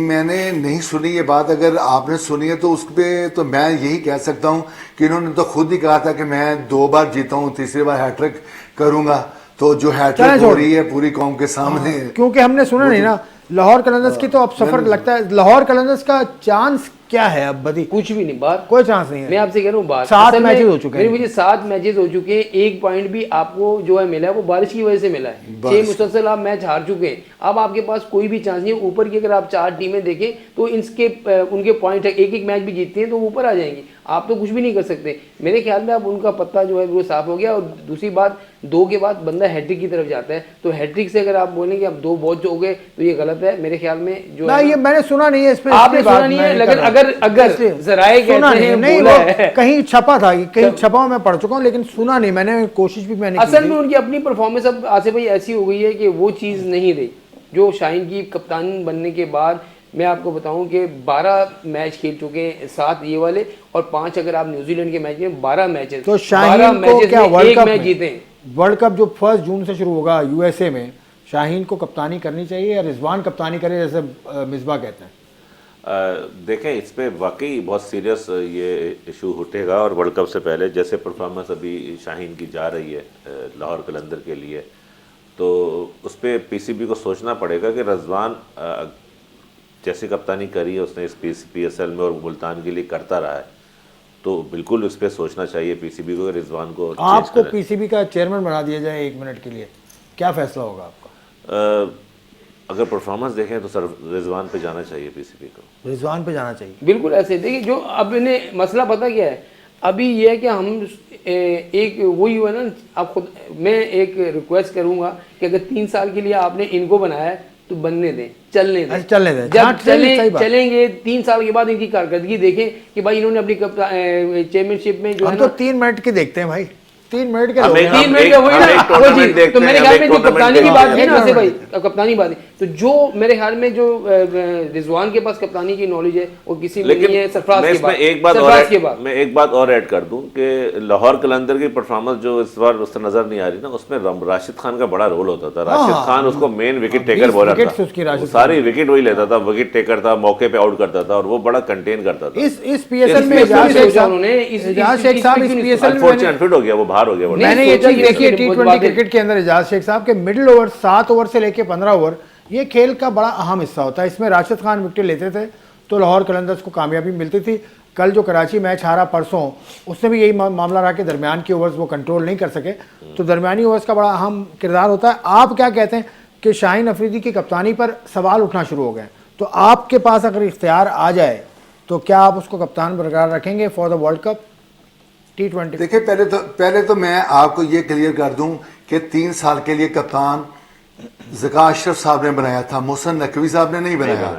मैंने नहीं सुनी ये बात, अगर आपने सुनी है तो उस पर तो मैं यही कह सकता हूँ कि इन्होंने तो खुद ही कहा था कि मैं 2 बार जीता हूँ, तीसरी बार हैट्रिक करूँगा। तो जो हैट्रिक हो रही है पूरी कौम के सामने, क्योंकि हमने सुना नहीं ना लाहौर कलंदर्स की, तो अब सफर लगता है लाहौर कलंदर्स का चांस क्या है अब? बदी कुछ भी नहीं, बाहर कोई चांस नहीं है। मैं आपसे कह रहा हूँ, बाहर 7 मैचेस हो चुके हैं, मुझे 7 मैचेस हो चुके हैं, 1 पॉइंट भी आपको जो है मिला है वो बारिश की वजह से मिला है। 6 मुसलसल आप मैच हार चुके हैं, अब आपके पास कोई भी चांस नहीं है। ऊपर की अगर आप 4 टीमें देखें तो इनके उनके पॉइंट है, एक मैच भी जीतते हैं तो ऊपर आ जाएंगी, आप तो कुछ भी नहीं कर सकते। मेरे ख्याल में अब उनका पत्ता जो है वो साफ हो गया। और दूसरी बात, 2 के बाद बंदा हैट्रिक की तरफ जाता है, तो हैट्रिक से अगर आप बोलेंगे अब 2 बहुत हो गए तो ये गलत है मेरे ख्याल में। जो ना ये मैंने सुना नहीं है, इस पे आपने सुना नहीं है, लेकिन अगर जराए कहते हैं नहीं, बोला वो है, कहीं छपा था, कहीं छपा मैं पढ़ चुका हूँ, लेकिन सुना नहीं मैंने, कोशिश भी मैंने की असल थी। में उनकी अपनी परफॉर्मेंस अब आसिफ भाई ऐसी हो गई है कि वो चीज़ नहीं रही जो शाहीन की कप्तान बनने के बाद। मैं आपको बताऊं कि 12 मैच खेल चुके हैं, 7 ये वाले और 5 अगर आप न्यूजीलैंड के मैच में 12 मैचेस, तो शाहीन को क्या वर्ल्ड कप मैच जीते हैं। वर्ल्ड कप जो 1 जून से शुरू होगा USA में, शाहीन को कप्तानी करनी चाहिए या रिजवान कप्तानी करे जैसे मिसबा कहते हैं? देखें, इस पे वाकई बहुत सीरियस ये इशू उठेगा। और वर्ल्ड कप से पहले जैसे परफॉर्मेंस अभी शाहीन की जा रही है लाहौर कलंदर के लिए, तो उस पर PCB को सोचना पड़ेगा कि रिजवान जैसी कप्तानी करी है उसने इस PSL में और मुल्तान के लिए करता रहा है, तो बिल्कुल उस पर सोचना चाहिए पीसीबी को, रिजवान को change आपको करें। पीसीबी का चेयरमैन बना दिया जाए 1 मिनट के लिए, क्या फैसला होगा आपका? अगर परफॉर्मेंस देखें तो सर रिजवान पे जाना चाहिए पीसीबी को। रिजवान पे जाना चाहिए। बिल्कुल ऐसे देखिए, जो अब इन्हें मसला पता क्या है, अभी ये है कि हम एक वही हुआ ना, आप खुद, मैं एक रिक्वेस्ट करूंगा कि अगर 3 साल के लिए आपने इनको बनाया है तो बनने दें, चलने दें। अच्छा, चलने दें। जब हाँ, सही बात। चलेंगे 3 साल के बाद इनकी कारकर्दगी देखें कि भाई इन्होंने अपनी चेयरमैनशिप में जो हम है तो ना 3 मिनट के देखते हैं भाई, 3 मिनट के हम लोग एक- हैं। 3 मिनट एक- का वही हम ना, एक वो tournament जी। देखते तो मेरे हैं, ख्याल हम में एक जो tournament कप्तानी की देखते बात हैं। की ना एक वैसे भाई, tournament कप्तानी बात, तो जो मेरे ख्याल में जो रिजवान के पास कप्तानी की नॉलेज है वो किसी में लेकिन नहीं है, सरफराज मैं के इसमें बाद, एक बात और सरफराज के बाद। मैं एक बात और ऐड कर दूं कि लाहौर कलंदर की परफॉर्मेंस जो इस बार उससे नजर नहीं आ रही ना, उसमें राशिद खान का बड़ा रोल होता था। राशिद खान उसको main wicket taker 20 bowler wickets उसकी था, राशिद वो सारी विकेट वही लेता था, विकेट टेकर था, मौके पे आउट करता था और वो बड़ा कंटेन करता था। इस पीएसएल में इसमें इजाज सोचा शेख साहब, उन्होंने, इस- इजाज इस- शेख इस- साहब इस- इस इस- पीएसएल में अनफॉर्चुनेट अनफिट हो गया, वो बाहर हो गया। वो नहीं, मैंने ये सोचा चीज कि देखी है इसके बहुत T20 बातें- क्रिकेट के अंदर इजाज शेख साहब के मिडिल ओवर 7 ओवर से लेके 15 ओवर, ये खेल का बड़ा अहम हिस्सा होता है। इसमें राशिद खान विकेट लेते थे तो लाहौर कलंदर्स को कामयाबी मिलती थी। कल जो कराची मैच हारा परसों, उसमें भी यही मामला रहा कि दरमियान के ओवर्स वो कंट्रोल नहीं कर सके, तो दरमियानी ओवर्स का बड़ा अहम किरदार होता है। आप क्या कहते हैं कि शाहीन अफरीदी की कप्तानी पर सवाल उठना शुरू हो गए, तो आपके पास अगर इख्तियार आ जाए तो क्या आप उसको कप्तान बरकरार रखेंगे for the world cup T20? देखिए, पहले तो मैं आपको ये क्लियर कर दूं कि 3 साल के लिए कप्तान ज़का अशरफ साहब ने बनाया था, मोहसिन नकवी साहब ने नहीं बनाया।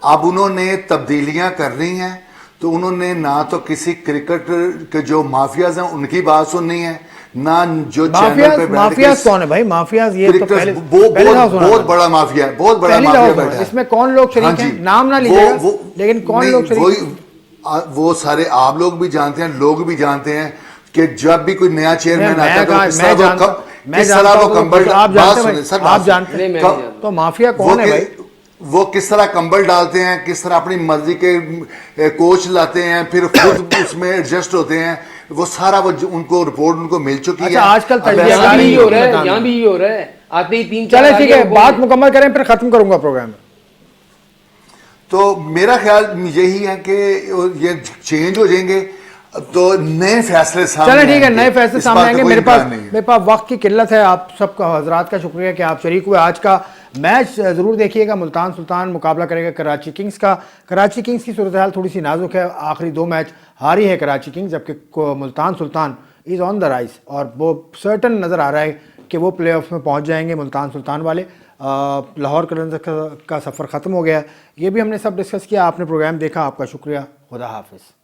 अब उन्होंने तब्दीलियां करनी हैं तो उन्होंने ना तो किसी क्रिकेट के जो माफियाज हैं उनकी बात सुननी है, ना जो चैनल पे माफियाज कौन है भाई? माफियाज ये तो पहले बहुत बड़ा माफिया है, बहुत बड़ा पहली माफिया दफा बैठा है। इसमें कौन लोग शरीक हाँ जी, हैं? नाम ना वो- लीजिएगा, वो- लेकिन कौन नहीं, लोग शरीक वही- हैं? वो सारे आप लोग भी जानते हैं, लोग भी जानते हैं कि जब भी कोई नया चेयरमैन मैं आता है तो कहा- किस मैं तरह जानता- वो मैं किस तरह जानता वो हूँ, कंबल तो आप बात जानते हैं सुने, भाई, सर, आप बात जानते नहीं, हैं मैं नहीं जानता। तो माफिया वो कौन है कि- भाई? वो किस तरह कंबल डालते हैं, किस तरह अपनी मर्जी के कोच लाते हैं, फिर खुद उसमें एडजस्ट होते हैं, वो सारा उनको रिपोर्ट उनको मिल चुकी अच्छा, है। आजकल अब तजवीज़ ऐसा यहाँ भी नहीं ये हो होता। रहा है, मैदान यहाँ में। भी ये हो रहा है, आते ही 3 चले चार ठीक है, आगे बात वो- मुकम्मल करें फिर खत्म करूंगा प्रोग्राम। तो मेरा ख्याल यही है कि ये चेंज हो जाएंगे तो नए फैसले सामने चले ठीक है, आएंगे। नए फैसले इस सामने बात का आएंगे। कोई मेरे पास इनकार नहीं है। मेरे पास वक्त की किल्लत है। आप सबका हजरात का शुक्रिया कि आप शरीक हुए। आज का मैच ज़रूर देखिएगा, मुल्तान सुल्तान मुकाबला करेगा कराची किंग्स का। कराची किंग्स की सूरत हाल थोड़ी सी नाजुक है, आखिरी 2 मैच हारी है कराची किंग्स, जबकि Multan Sultan is on the rise और वो सर्टन नज़र आ रहा है कि वो प्ले ऑफ में पहुँच जाएंगे मुल्तान सुल्तान वाले। लाहौर कलंदर का सफ़र ख़त्म हो गया। ये भी हमने सब डिस्कस किया। आपने प्रोग्राम देखा, आपका शुक्रिया। खुदा हाफिज़।